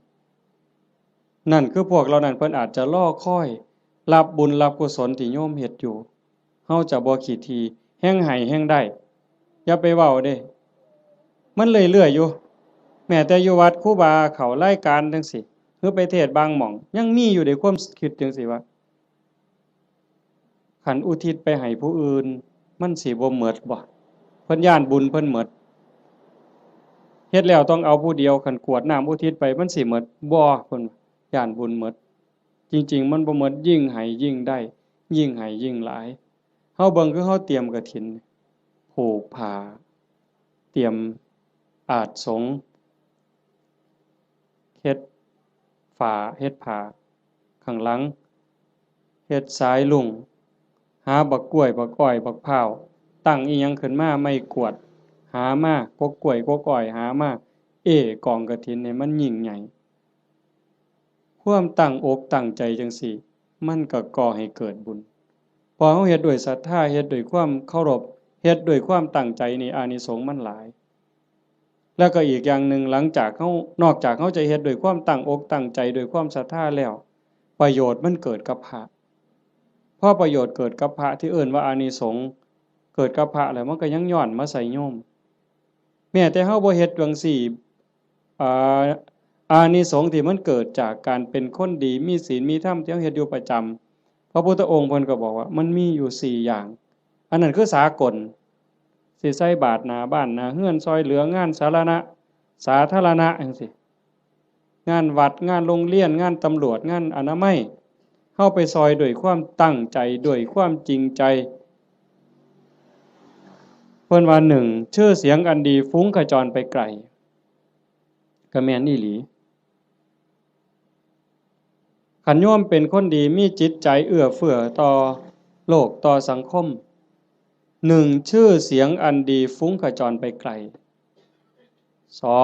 นั่นคือพวกเรานั้นเพิ่นอาจจะรอคอยรับบุญรับกุศลที่โยมเฮ็ดอยู่เฮาจะบ่ขี้ทีแฮ่งให้แฮ่งได้อย่าไปเว้าเด้มันเรื่อยๆอยู่แม้แต่อยู่วัดครูบาเขารายการจังซี่หรือไปเทศน์บางหม่องยังมีอยู่ในความคิดจังซี่ว่าคันอุทิศไปให้ผู้อื่นมันสิบ่หมดบ่เพิ่นย้านบุญเพิ่นหมดเฮ็ดแล้วต้องเอาผู้เดียวคันกรวดน้ำอุทิศไปมันสิหมดบ่เพิ่นย้านบุญหมดจริงๆมันบ่หมดยิ่งให้ยิ่งได้ยิ่งให้ยิ่งหลายเฮาเบิ่งคือเฮาเตรียมกฐินผูกผ้าเตรียมอาสงฆ์เฮ็ดฝาเฮ็ดผ้าข้างหลังเฮ็ดสายลุงหาบักกล้วยบักอ้อยบักพร้าวตั้งอีหยังขึ้นมาไม่กวดหามากกกล้วยกกอ้อยหามากองกฐินนี่มันยิ่งใหญ่ความตั้งอกตั้งใจจังซี่มันก็ก่อให้เกิดบุญพอเฮาเฮ็ดด้วยศรัทธาเฮ็ดด้วยความเคารพเฮ็ดด้วยความตั้งใจนี่อานิสงส์มันหลายแล้วก็อีกอย่างหนึ่งหลังจากเฮานอกจากเฮาจะเฮ็ดด้วยความตั้งอกตั้งใจด้วยความศรัทธาแล้วประโยชน์มันเกิดกับพระพอประโยชน์เกิดกับพระที่เอิ้นว่าอานิสงส์เกิดกับพระแล้วมันก็ยังย้อนมาใส่โยมแม้แต่เฮาบ่เฮ็ดจังซี่อ่าอานิสงส์ที่มันเกิดจากการเป็นคนดีมีศีลมีธรรมที่เฮาเฮ็ดอยู่ประจำพระพุทธองค์เพิ่นก็บอกว่ามันมีอยู่4อย่างอันนั้นคือสากลสิใส่บาตรหน้าบ้านหน้าเรือนซอยเหลืองานสาธารณะจังซี่งานวัดงานโรงเรียนงานตำรวจงานอนามัยเฮาไปซอยด้วยความตั้งใจด้วยความจริงใจเพิ่นว่า1ชื่อเสียงอันดีฟุ้งกระจรไปไกลก็แม่นอีหลีคันโยมเป็นคนดีมีจิตใจเอื้อเฟื้อต่อโลกต่อสังคม1ชื่อเสียงอันดีฟุ้งกระจรไปไกล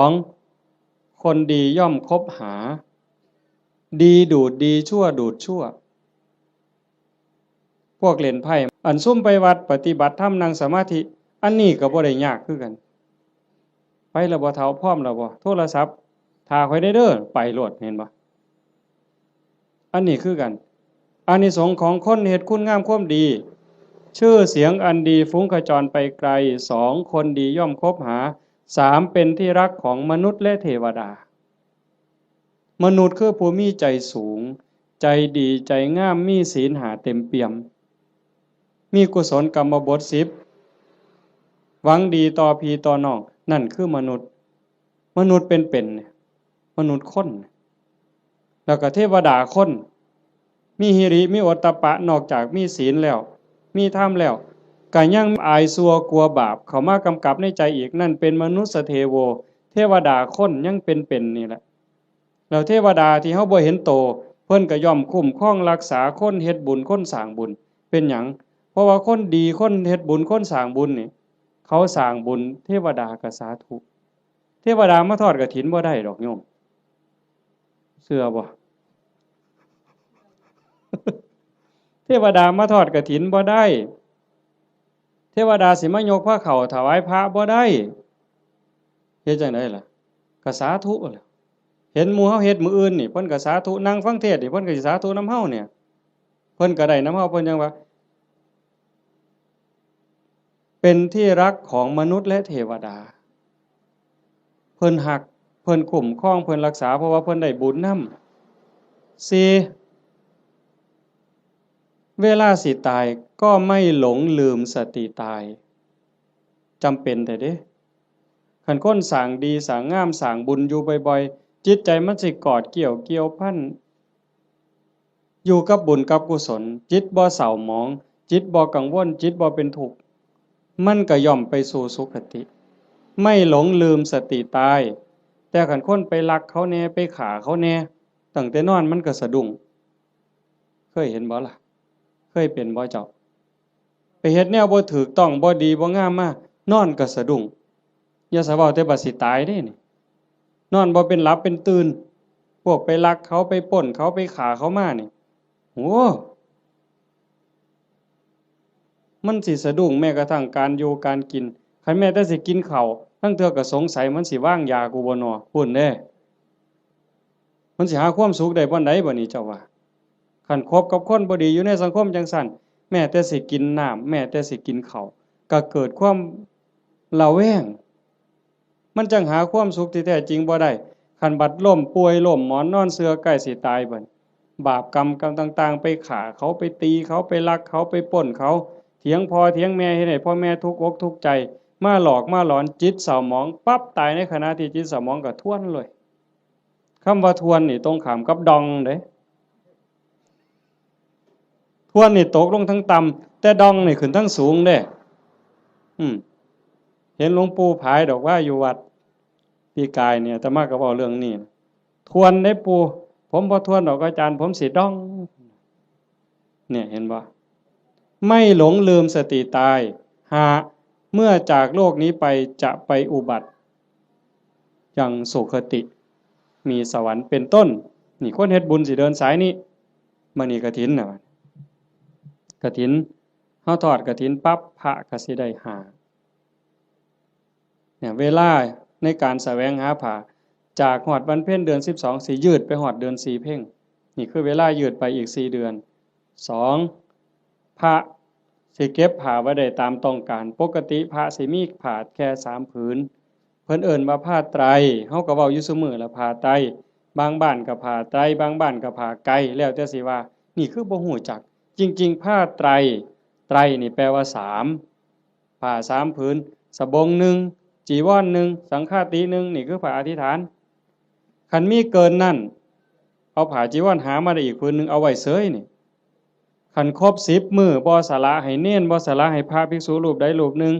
2คนดีย่อมคบหาดีดูดดีชั่วดูดชั่วพวกเล่นไพ่อันซุ่มไปวัดปฏิบัติธรรมนั่งสมาธิอันนี้ก็บ่ได้ยากคือกันไปแล้วบ่เฒ่าพร้อมแล้วบ่โทรศัพท์ถ้าค่อยได้เด้อไปโลดเห็นบ่อันนี้คือกันอานิสงส์ของคนเฮ็ดคุณงามความดีชื่อเสียงอันดีฟุ้งกระจรไปไกล2คนดีย่อมคบหา3เป็นที่รักของมนุษย์และเทวดามนุษย์คือผู้มีใจสูงใจดีใจงามมีศีล5เต็มเปี่ยมมีกุศลกรรมบท10หวังดีต่อพี่ต่อน้องนั่นคือมนุษย์เป็นมนุษย์คนแล้วก็เทวดาคนมีหิริมีโอตตัปปะนอกจากมีศีลแล้วมีธรรมแล้วก็ยังอายซัวกลัวบาปเข้ามากำกับในใจอีกนั่นเป็นมนุษย์เทโวเทวดาคนยังเป็นนี่แหละแล้วเทวดาที่เฮาบ่เห็นโตเพิ่นก็ย่อมคุ้มครองรักษาคนเฮ็ดบุญคนสร้างบุญเป็นหยังเพราะว่าคนดีคนเฮ็ดบุญคนสร้างบุญนี่เขาสร้างบุญเทวดาก็สาธุเทวดามาทอดกฐินบ่ได้ดอกโยมเชื่อบ่ เทวดามาทอดกฐินบ่ได้เทวดาสิมายกผ้าเขาถวายพระบ่ได้เฮ็ดจังได๋ล่ะก็สาธุล่ะเห็นหมู่เฮาเฮ็ดมื้ออื่นนี่เพิ่นก็สาธุนั่งฟังเทศน์นี่เพิ่นก็สิสาธุนำเฮาเนี่ยเพิ่นก็ได้นำเฮาเพิ่นจังว่าเป็นที่รักของมนุษย์และเทวดาเพิ่นฮักเพิ่นคุ้มครองเพิ่นรักษาเพราะว่าเพิ่นได้บุญนำ4เวลาสิตายก็ไม่หลงลืมสติตายจำเป็นแต่เด้คันคนสร้างดีสร้างงามสร้างบุญอยู่บ่อยๆจิตใจมันสิกอดเกี่ยวพันอยู่กับบุญกับกุศลจิตบ่เศร้าหมองจิตบ่กังวลจิตบ่เป็นทุกข์มันก็ย่อมไปสู่สุคติไม่หลงลืมสติตายแต่คันคนไปลักเขาแน่ไปฆ่าเขาแน่ตั้งแต่นอนมันก็สะดุ้งเคยเห็นบ่ล่ะเคยเป็นบ่เจ้าไปเฮ็ดแนวบ่ถูกต้องบ่ดีบ่งามมานอนก็สะดุ้งอย่าสะเว้าแต่บัดสิตายเด้นี่นอนบ่เป็นหลับเป็นตื่นพวกไปลักเขาไปปล้นเขาไปฆ่าเขามานี่โอ้มันสิสะดุ้งแม้กระทั่งการอยู่การกินคันแม้แต่สิกินข้าวทั้งเทื่อก็สงสัยมันสิวางยากูบ่น้อพู้นเด้ มันสิหาความสุขได้บ่ใดบ่นี่เจ้าว่าคันคบกับคนบ่ดีอยู่ในสังคมจังซั่นแม้แต่สิกินน้ำแม้แต่สิกินข้าวก็เกิดความระแวงมันจังหาความสุขที่แท้จริงบ่ได้คันบัดล้มป่วยล้มหมอนนอนเสือใกล้สิตายเบิดบาปกรรมต่างๆไปฆ่าเขาไปตีเขาไปลักเขาไปปล้นเขาเถียงพ่อเถียงแม่เฮ็ดให้พ่อแม่ทุกข์อกทุกข์ใจมาหลอกมาหลอนจิตเศร้าหมองปั๊บตายในขณะที่จิตเศร้าหมองก็ทวนเลยคำว่าทวนนี่ตรงข้ามกับดองเด้ทวนนี่ตกลงทั้งต่ำแต่ดองนี่ขึ้นทั้งสูงเด้เห็นหลวงปู่ผายดอกว่าอยู่วัดปีกายเนี่ยอาตมาก็เว้าเรื่องนี้ทวนได้ปู่ผมบ่ทวนดอกอาจารย์ผมสิดองเนี่ยเห็นบ่ไม่หลงลืมสติตายหาเมื่อจากโลกนี้ไปจะไปอุบัติยังสุคติมีสวรรค์เป็นต้นนี่คนเฮ็ดบุญสิเดินสายนี้มื้อนี้กฐินน่ะกฐินเฮาทอดกฐินปั๊บพระก็สิได้หาเนี่ยเวลาในการแสวงหาผ้าจากฮอดวันเพ็ญเดือน12สิยืดไปฮอดเดือน4เพ็งนี่คือเวลายืดไปอีก4เดือน2พระสิเก็บผ้าไว้ได้ตามต้องการปกติพระสิมีผ้าแค่3ผืนเพิ่นเอิ้นว่าผ้าไตรเฮาก็เว้าอยู่ซุมื้อละผ้าไตรบางบ้านก็ผ้าไตรบางบ้านก็ผ้าไกแล้วแต่สิว่านี่คือบ่ฮู้จักจริงๆผ้าไตรไตรนี่แปลว่า3ผ้า3ผืนสบง1จีวร1สังฆาติ1นี่คือผ้าอธิษฐานคันมีเกินนั่นเอาผ้าจีวรหามาได้อีกผืนนึงเอาไว้เสยนี่คันครบ10มื้อบ่สละให้เณรบ่สละให้พระภิกษุรูปใดรูปหนึ่ง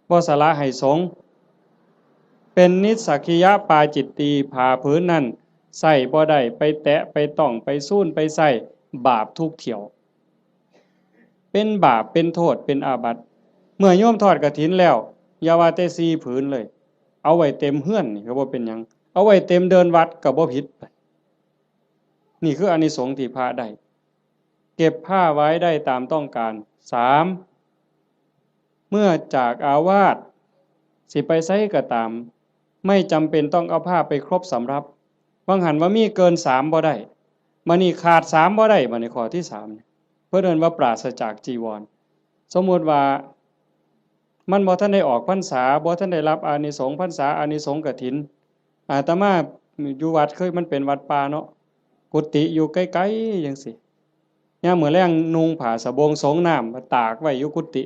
บ่สละให้สงฆ์เป็นนิสสักขิยปาจิตตีผ้าผืนนั้นใส่บ่ได้ไปแตะไปต้องไปสู้นไปใส่บาปทุกเที่ยวเป็นบาปเป็นโทษเป็นอาบัติเมื่อโยมทอดกฐินแล้วอย่าว่าแต่4ผืนเลยเอาไว้เต็มเฮือนนี่ก็บ่เป็นหยังเอาไว้เต็มเดินวัดก็บ่ผิดนี่คืออานิสงส์ที่พระได้เก็บผ้าไว้ได้ตามต้องการ3เมื่อจากอาวาสสิไปไสก็ตามไม่จำเป็นต้องเอาผ้าไปครบสำรับบางหันว่ามีเกิน3บ่ได้มื้อนี้ขาด3บ่ได้มื้อนี้ข้อที่3เพิ่นเอิ้นว่าปราศจากจีวรสมมุติว่ามันบ่ทันได้ออกพรรษาบ่ทันได้รับอานิสงส์พรรษาอานิสงส์กฐินอาตมาอยู่วัดเคยมันเป็นวัดป่าเนาะกุฏิอยู่ไกลๆจังซี่ยามมื้อแลงนุ่งผ้าสบงสงน้ำมาตากไว้อยู่กุฏิ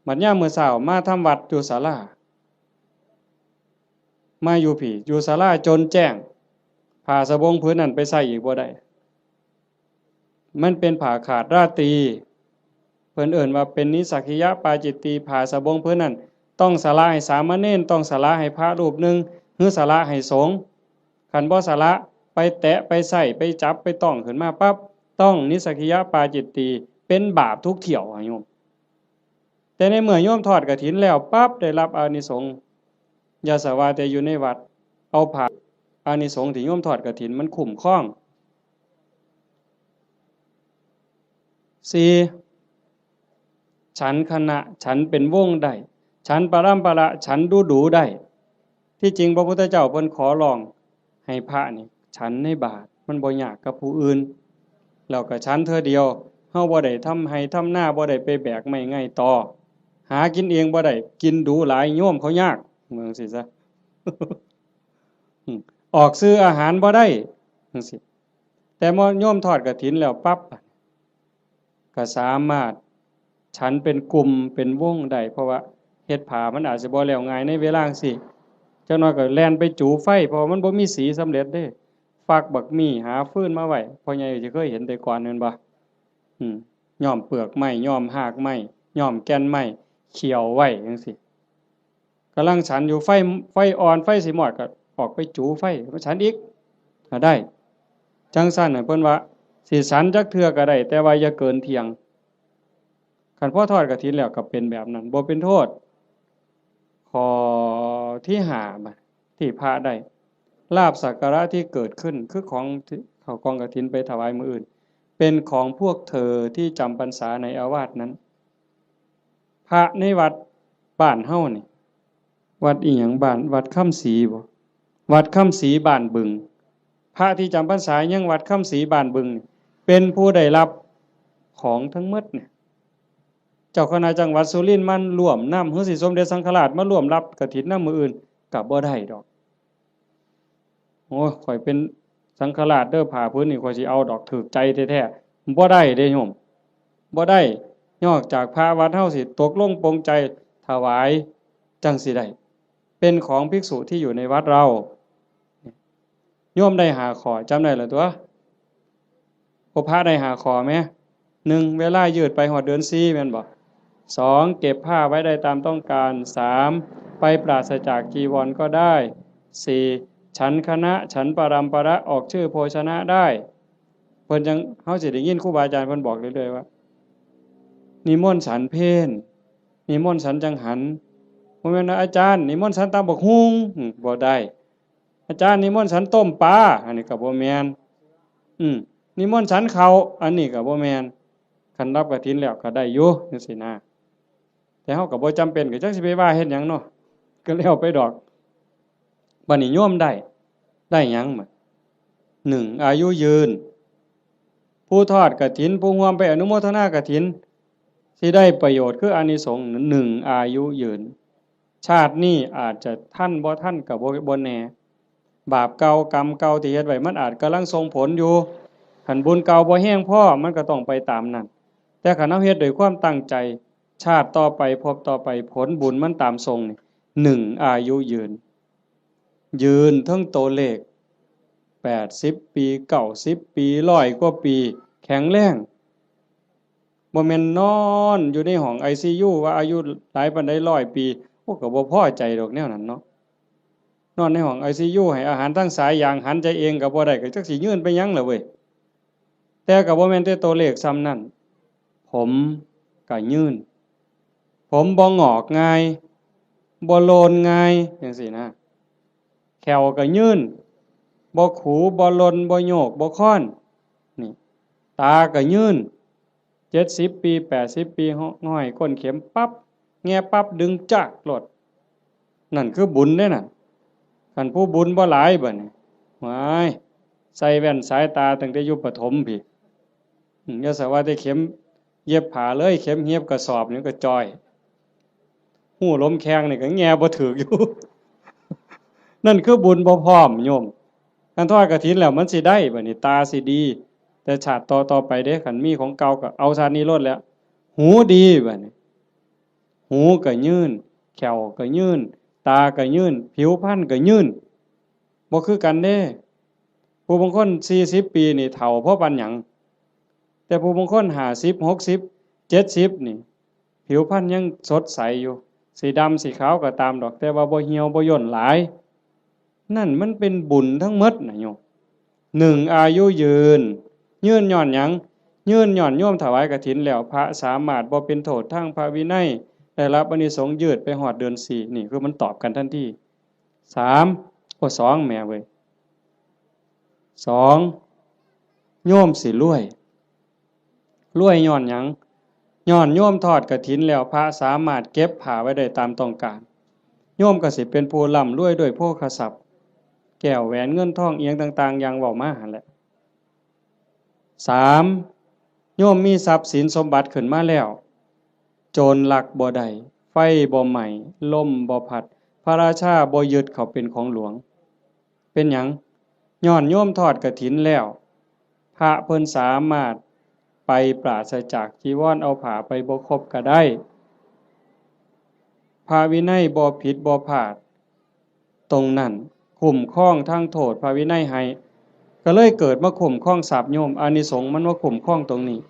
บัดยามมื้อเช้ามาทำวัดอยู่ศาลามาอยู่พี่อยู่ศาลาจนแจ้งผ้าสบงผืนนั้นไปใส่อีกบ่ได้มันเป็นผ้าขาดราตรีเพิ่นเอิ้นว่าเป็นนิสสักขิยปาจิตตีผ้าสบงผืนนั้นต้องสละให้สามเณรต้องสละให้พระรูปหนึ่งหรือสละให้สงฆ์คันบ่สละไปแตะไปใส่ไปจับไปต้องขึ้นมาปั๊บต้องนิสสักขิยปาจิตตีเป็นบาปทุกเที่ยวโยมแต่ในเมื่อโยมทอดกฐินแล้วปั๊บได้รับอานิสงส์อย่าสว่าแต่อยู่ในวัดเอาผ้าอานิสงส์ที่โยมทอดกฐินมันคุ้มครอง4ฉันคณะฉันเป็นวงได้ฉันปรัมประฉันดูได้ที่จริงพระพุทธเจ้าเพิ่นขอร้องให้พระนี่ฉันในบาตรมันบ่ยากกับผู้อื่นแล้วก็ฉันเทื่อเดียวเฮาบ่ได้ทำให้ทำหน้าบ่ได้ไปแบกไม้ไงต่อหากินเองบ่ได้กินดูหลายโยมเขายากเมืองสิซะ ออกซื้ออาหารบ่ได้จังซี่แต่เมื่อโยมทอดกฐินแล้วปั๊บก็สามารถฉันเป็นกลุ่มเป็นวงได้เพราะว่าเฮ็ดผ้ามันอาจจะบ่แล้วง่ายในเวลาจังซี่จักหน่อยก็แล่นไปจูไฟเพราะมันบ่มีสีสำเร็จเด้ฟักบักมี่หาฟืนมาไว้พ่อใหญ่สิเคยเห็นแต่ก่อนแม่นบ่ย้อมเปลือกไม้ย้อมหากไม้ย้อมแก่นไม้เขี่ยวไว้จังซี่กำลังฉันอยู่ไฟอ่อนไฟสิมอดก็ออกไปจูไฟมาฉันอีกก็ได้จังซั่นน่ะเพิ่นว่าสิฉันจักเทื่อก็ได้แต่ว่าอย่าเกินเที่ยงคันพอทอดกฐินแล้วก็เป็นแบบนั้นบ่เป็นโทษข้อที่5บัดที่พระได้ลาภสักการะที่เกิดขึ้นคือของเขากองกฐินไปถวายมื้ออื่นเป็นของพวกเธอที่จำพรรษาในอาวาสนั้นพระในวัดบ้านเฮานี่วัดอีหยังบ้านวัดค่ำศรีบ่วัดค่ำศรีบ้านบึง พระที่จำพรรษายังวัดค่ำศรีบ้านบึงเป็นผู้ได้รับของทั้งหมดเนี่ยเจ้าคณะจังหวัดสุรินทร์มันร่วมนำคือสิสมเด็จสังฆราชมาร่วมรับกฐินนำมื้ออื่นก็บ่ได้ดอกโอ้ข่อยเป็นสังฆราชเด้อผ้าพื้นนี่ข่อยสิเอาดอกถูกใจแท้ๆบ่ได้เด้โยมบ่ได้นอกจากพระวัดเฮาสิตกลงปรงใจถวายจังสิได้เป็นของภิกษุที่อยู่ในวัดเราโยมได้หาขอจำได้เหรอตัวพระได้หาขอไหม1เวลายืดไปหอดเดือน4แม่นบ่2เก็บผ้าไว้ได้ตามต้องการ3ไปปราศจากจีวรก็ได้4ฉันคณะฉันปรัมประออกชื่อโภชนะได้เพิ่นจังเฮาสิได้ยินครูบาอาจารย์เพิ่นบอกเรื่อยๆว่านิมนต์ฉันเพลนิมนต์ฉันจังหันบ่แม่นอาจารย์นิมนต์ฉันตำบักหุ่งบ่ได้อาจารย์นิมนต์ฉันต้มปลาอันนี้ก็บ่แม่นนิมนต์ฉันข้าวอันนี้ก็บ่แม่นคันรับกฐินแล้วก็ได้อยู่จังซี่นะแต่เฮาก็บ่จำเป็นก็จักสิไปว่าเฮ็ดหยังเนาะก็แล้วไปดอกบัดนี้โยมได้หยังมา1อายุยืนผู้ทอดกฐินผู้ร่วมไปอนุโมทนากฐินสิได้ประโยชน์คืออานิสงส์1อายุยืนชาตินี้อาจจะท่านบ่ท่านก็บ่แน่บาปเก่ากรรมเก่าที่เฮ็ดไว้มันอาจกำลังส่งผลอยู่คันบุญเก่าบ่แห้งพอมันก็ต้องไปตามนั้นแต่คันเฮาเฮ็ดด้วยความตั้งใจชาติต่อไปพบต่อไปผลบุญมันตามทรงนี่1อายุยืนทั้งตัวเลข80ปี90ปี100กว่าปีแข็งแรงบ่แม่นนอนอยู่ในห้อง ICU ว่าอายุหลายปานใด100ปีโอ้ก็บ่พอใจดอกแนวนั้นเนาะนอนในห้อง ICU ให้อาหารทั้งสายยางหันใจเองก็บ่ได้ก็จักสิยืนไปหยังล่ะเว้ยแต่ก็บ่แม่นแต่ตัวเลขซ้ำนั้นผมก็ยืนผมบ่งอกง่ายบ่โลนง่ายจังซี่นะแขวก็ยืนบ่ขูบ่ลนบ่โยกบ่ค้อนนี่ตาก็ยืน70ปี80ปีห้อยก้นเข็มปั๊บแง่ปั๊บดึงจักโลดนั่นคือบุญเด้น่ะคันผู้บุญบ่หลายบัดนี้หวายใส่แว่นสายตาตั้งแต่อยู่ประถมพี่อย่าสว่าแต่เข็มเย็บผ้าเลยเข็มเย็บกระสอบนี่ก็จ้อยหูล้มแข้งนี่ก็แง่บ่ถึกอยู่ นั่นคือบุญบ่พร้อมโยมคันทอดกฐินแล้วมันสิได้บัดนี้ตาสิดีแต่ชาติต่อไปเด้คันมีของเก่าก็เอาชาตินี้ลดแล้วหูดีบัดนี้หูก็ยืนแขวก็ยืนตาก็ยืนผิวพรรณก็ยืนบ่คือกันเด้ผู้บางคน40ปีนี่เฒ่าเพราะปานหยังแต่ผู้บางคน50 60 70นี่ผิวพรรณยังสดใสอยู่สีดำสีขาวก็ตามดอกแต่ว่าบ่เหี่ยวบ่ย่นหลายนั่นมันเป็นบุญทั้งหมดน่ะโยม1อายุยืนย้อนหยังยืนย้อนโยมถวายกฐินแล้วพระสามารถบ่เป็นโทษทางพระวินัยได้รับอานิสงส์ยืดไปฮอดเดือน4นี่คือมันตอบกันทันที2แม่เว้ย2โยมสิรวยย้อนหยังย้อนโยมทอดกฐินแล้วพระสามารถเก็บผ้าไว้ได้ตามต้องการโยมก็สิเป็นผู้ร่ำรวยด้วยโภคทรัพย์แก้วแหวนเงินทองเอียงต่างๆอย่างเว้ามาหั่นแหละ3โยมมีทรัพย์สินสมบัติขึ้นมาแล้วโจรลักบ่ได้ไฟบ่ไหม้ลมบ่พัดพระราชาบ่ยึดเขาเป็นของหลวงเป็นหยังย้อนโยมทอดกฐินแล้วพระเพิ่นสามารถไปปราศจากจีวรเอาผ้าไปบ่ครบก็ได้พระวินัยบ่ผิดบ่พลาดตรงนั้นคุ้มครองทางโทษพระวินัยให้ก็เลยเกิดมาคุ้มครองทรัพย์โยมอานิสงส์มันว่าคุ้มครองตรงนี้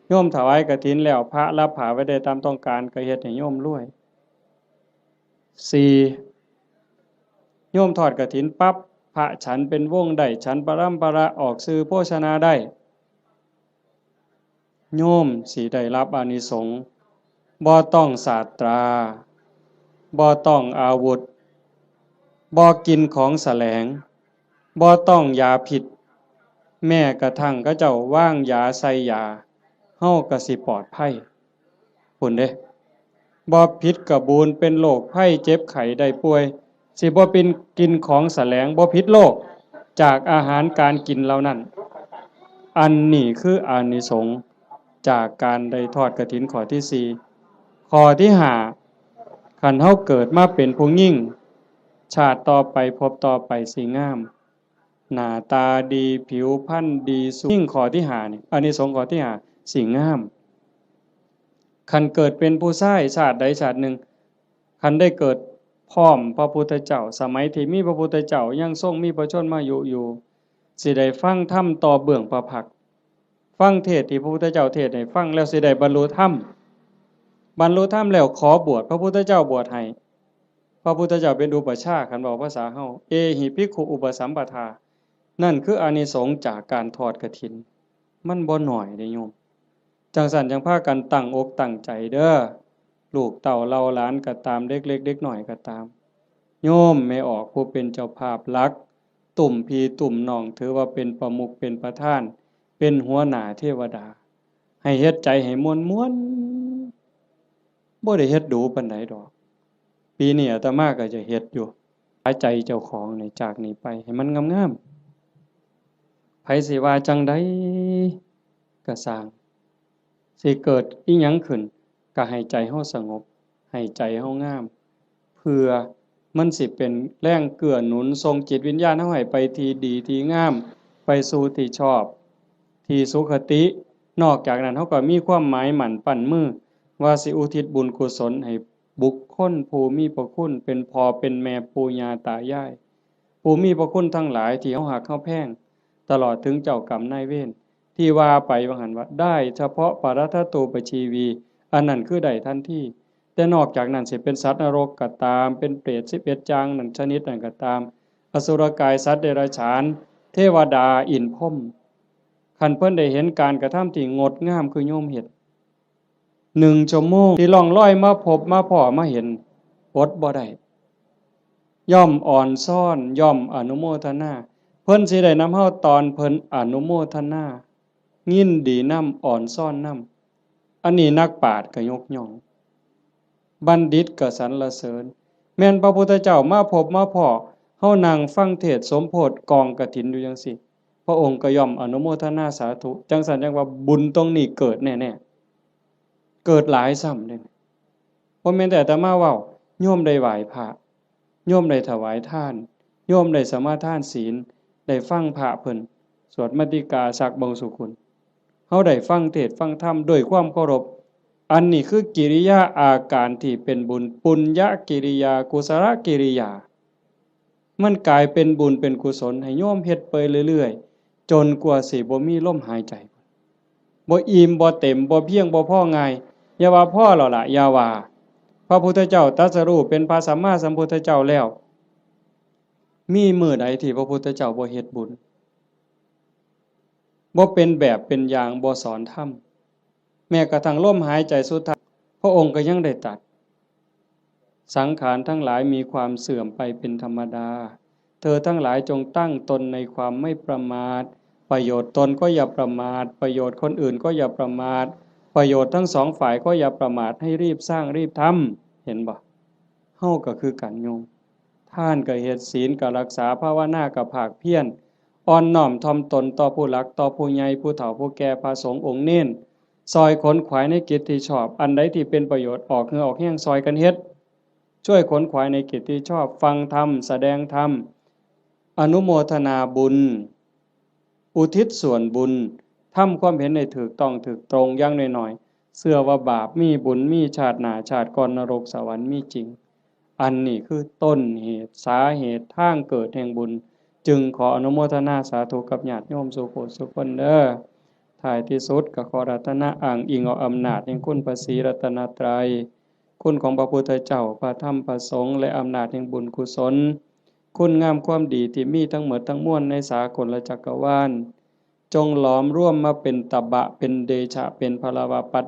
โยมถวายกฐินแล้วพระรับผ้าไว้ได้ตามต้องการก็เฮ็ดให้โยมรวย4โยมทอดกฐินปั๊บพระฉันเป็นวงได้ฉันปรัมประออกสื่อโภชนาได้โยมสิได้รับอานิสงส์บ่ต้องศาสตราบ่ต้องอาวุธบ่กินของแสลงบ่ต้องยาพิษแม้กระทั่งเขาเจ้าว่างยาใส่ยาเฮาก็สิปลอดภัยพุ่นเด้บ่ผิดกระบูนเป็นโรคภัยเจ็บไข้ได้ป่วยสิบ่เป็นกินของแสลงบ่ผิดโรค จากอาหารการกินเหล่านั้นอันนี้คืออานิสงส์จากการได้ทอดกฐินข้อที่สี่ข้อที่ห้าคันเฮาเกิดมาเป็นผู้หญิงชาติต่อไปพบต่อไปสิงามหน้าตาดีผิวพรรณดีสุยิ่งข้อที่ห้านี่อานิสงส์ข้อที่ห้าสิงามคันเกิดเป็นผู้ชายชาติใดชาติหนึ่งคันได้เกิดพร้อมพระพุทธเจ้าสมัยที่มีพระพุทธเจ้ายังทรงมีพระชนมายุอยู่สิได้ฟังธรรมต่อเบื้องพระพักตร์ฟังเทศน์ที่พระพุทธเจ้าเทศน์ให้ฟังแล้วสิได้บรรลุธรรมแล้วขอบวชพระพุทธเจ้าบวชให้พระพุทธเจ้าเป็นอุปชฌาย์คันบอกภาษาเฮาเอหิภิกขุอุปสัมปทานั่นคืออานิสงส์จากการทอดกฐินมันบ่น้อยเด้โยมจังซั่นจังพากันตั้งอกตั้งใจเด้อลูกเต้าเล่าหลานก็ตามเด็กเล็กเด็กน้อยก็ตามโยมไม่ออกผู้เป็นเจ้าภาพหลักตุ่มพี่ตุ่มน้องถือว่าเป็นประมุขเป็นประธานเป็นหัวหน้าเทวดาให้เฮ็ดใจให้ม่วนๆบ่ได้เฮ็ดดูปานใดดอกปีนี้อาตมาก็จะเฮ็ดอยู่หายใจเจ้าของนี่จากนี้ไปให้มันงามๆไผสิว่าจังได๋ก็สร้างสิเกิดอิหยังขึ้นก็ให้ใจเฮาสงบให้ใจเฮางามเพื่อมันสิเป็นแรงเกื้อหนุนส่งจิตวิญญาณเฮาให้ไปที่ดีที่งามไปสู่ที่ชอบที่สุขตินอกจากนั้นเฮาก็มีความหมายหมั่นปั้นมือว่าสิอุทิศบุญกุศลให้บุคคลผู้มีพระคุณเป็นพ่อเป็นแม่ปู่ย่าตายายผู้มีพระคุณทั้งหลายที่เฮาฮักเฮาแพงตลอดถึงเจ้ากรรมนายเวรที่ว่าไปว่าหั่นว่าได้เฉพาะปรัตถโตปชีวีอันนั้นคือได้ทันทีแต่นอกจากนั้นสิเป็นสัตว์นรกก็ตามเป็นเปรต11จางนั่นชนิดนั้นก็ตามอสุรกายสัตว์เดรัจฉานเทวดาอินทร์พรหมคันเพิ่นได้เห็นการกระทำที่งดงามคือโยมเฮ็ด1 ชั่วโมงที่ล่องลอยมาพบมาพ้อมาเห็นอดบ่ได้ย่อมอ่อนซ่อนย่อมอนุโมทนาเพิ่นสิได้นำเฮาตอนเพิ่นอนุโมทนายินดีนำอ่อนซ่อนนำอันนี้นักปราชญ์ก็ยกย่องบัณฑิตก็สรรเสริญแม่นพระพุทธเจ้ามาพบมาพ้อเฮานั่งฟังเทศน์สมโพธิกองกฐินอยู่จังซี่พระองค์ก็ย่อมอนุโมทนาสาธุจังซั่นจังว่าบุญตรงนี้เกิดแน่ๆเกิดหลายซ้ำเด้บ่แม่นแต่อาตมาเว้าโยมได้ไหว้พระโยมได้ถวายทานโยมได้สมาทานศีลได้ฟังพระเพิ่นสวดมัตติกาสักบงสุคุณเฮาได้ฟังเทศน์ฟังธรรมด้วยความเคารพอันนี้คือกิริยาอาการที่เป็นบุญปุญญกิริยากุศลกิริยามันกลายเป็นบุญเป็นกุศลให้โยมเฮ็ดไปเรื่อยๆจนกว่าสิบ่มีลมหายใจบ่อิ่มบ่เต็มบ่เพียงบ่พอง่ายอย่าว่าพอแล้วล่ะอย่าว่าพระพุทธเจ้าตรัสรู้เป็นพระสัมมาสัมพุทธเจ้าแล้วมีมื้อใดที่พระพุทธเจ้าบ่เฮ็ดบุญบ่เป็นแบบเป็นอย่างบ่สอนธรรมแม้กระทั่งลมหายใจสุดท้ายพระองค์ก็ยังได้ตรัสสังขารทั้งหลายมีความเสื่อมไปเป็นธรรมดาเธอทั้งหลายจงตั้งตนในความไม่ประมาทประโยชน์ตนก็อย่าประมาทประโยชน์คนอื่นก็อย่าประมาทประโยชน์ทั้งสองฝ่ายก็อย่าประมาทให้รีบสร้างรีบทำเห็นบ่เฮาก็คือกันโยมท่านก็เฮ็ดศีลก็รักษาภาวนาก็ภาคเพียรอ่อนน้อมถ่อมตนต่อผู้หลักต่อผู้ใหญ่ผู้เฒ่าผู้แก่พระสงฆ์องค์เน้นซอยขนขวายในกิจที่ชอบอันใดที่เป็นประโยชน์ออกเหงื่อออกแห้งซอยกันเฮ็ดช่วยขนขวายในกิจที่ชอบฟังธรรมแสดงธรรมอนุโมทนาบุญอุทิศส่วนบุญทำความเห็นในถูกต้องถูกตรงอย่างน้อยๆเชื่อว่าบาปมีบุญมีชาติหน้าชาติก่อนนรกสวรรค์มีจริงอันนี้คือต้นเหตุสาเหตุทางเกิดแห่งบุญจึงขออนุโมทนาสาธุกับญาติโยมสุโขสุคนเด้อท้ายที่สุดก็ขอรัตนะอ้างอิงเอาอำนาจแห่งคุณพระศรีรัตนตรัยคุณของพระพุทธเจ้าพระธรรมพระสงฆ์และอำนาจแห่งบุญกุศลคุณงามความดีที่มีทั้งหมดทั้งมวลในสากลจักรวาลจงหลอมร่วมมาเป็นตบะเป็นเดชะเป็นพลวปัต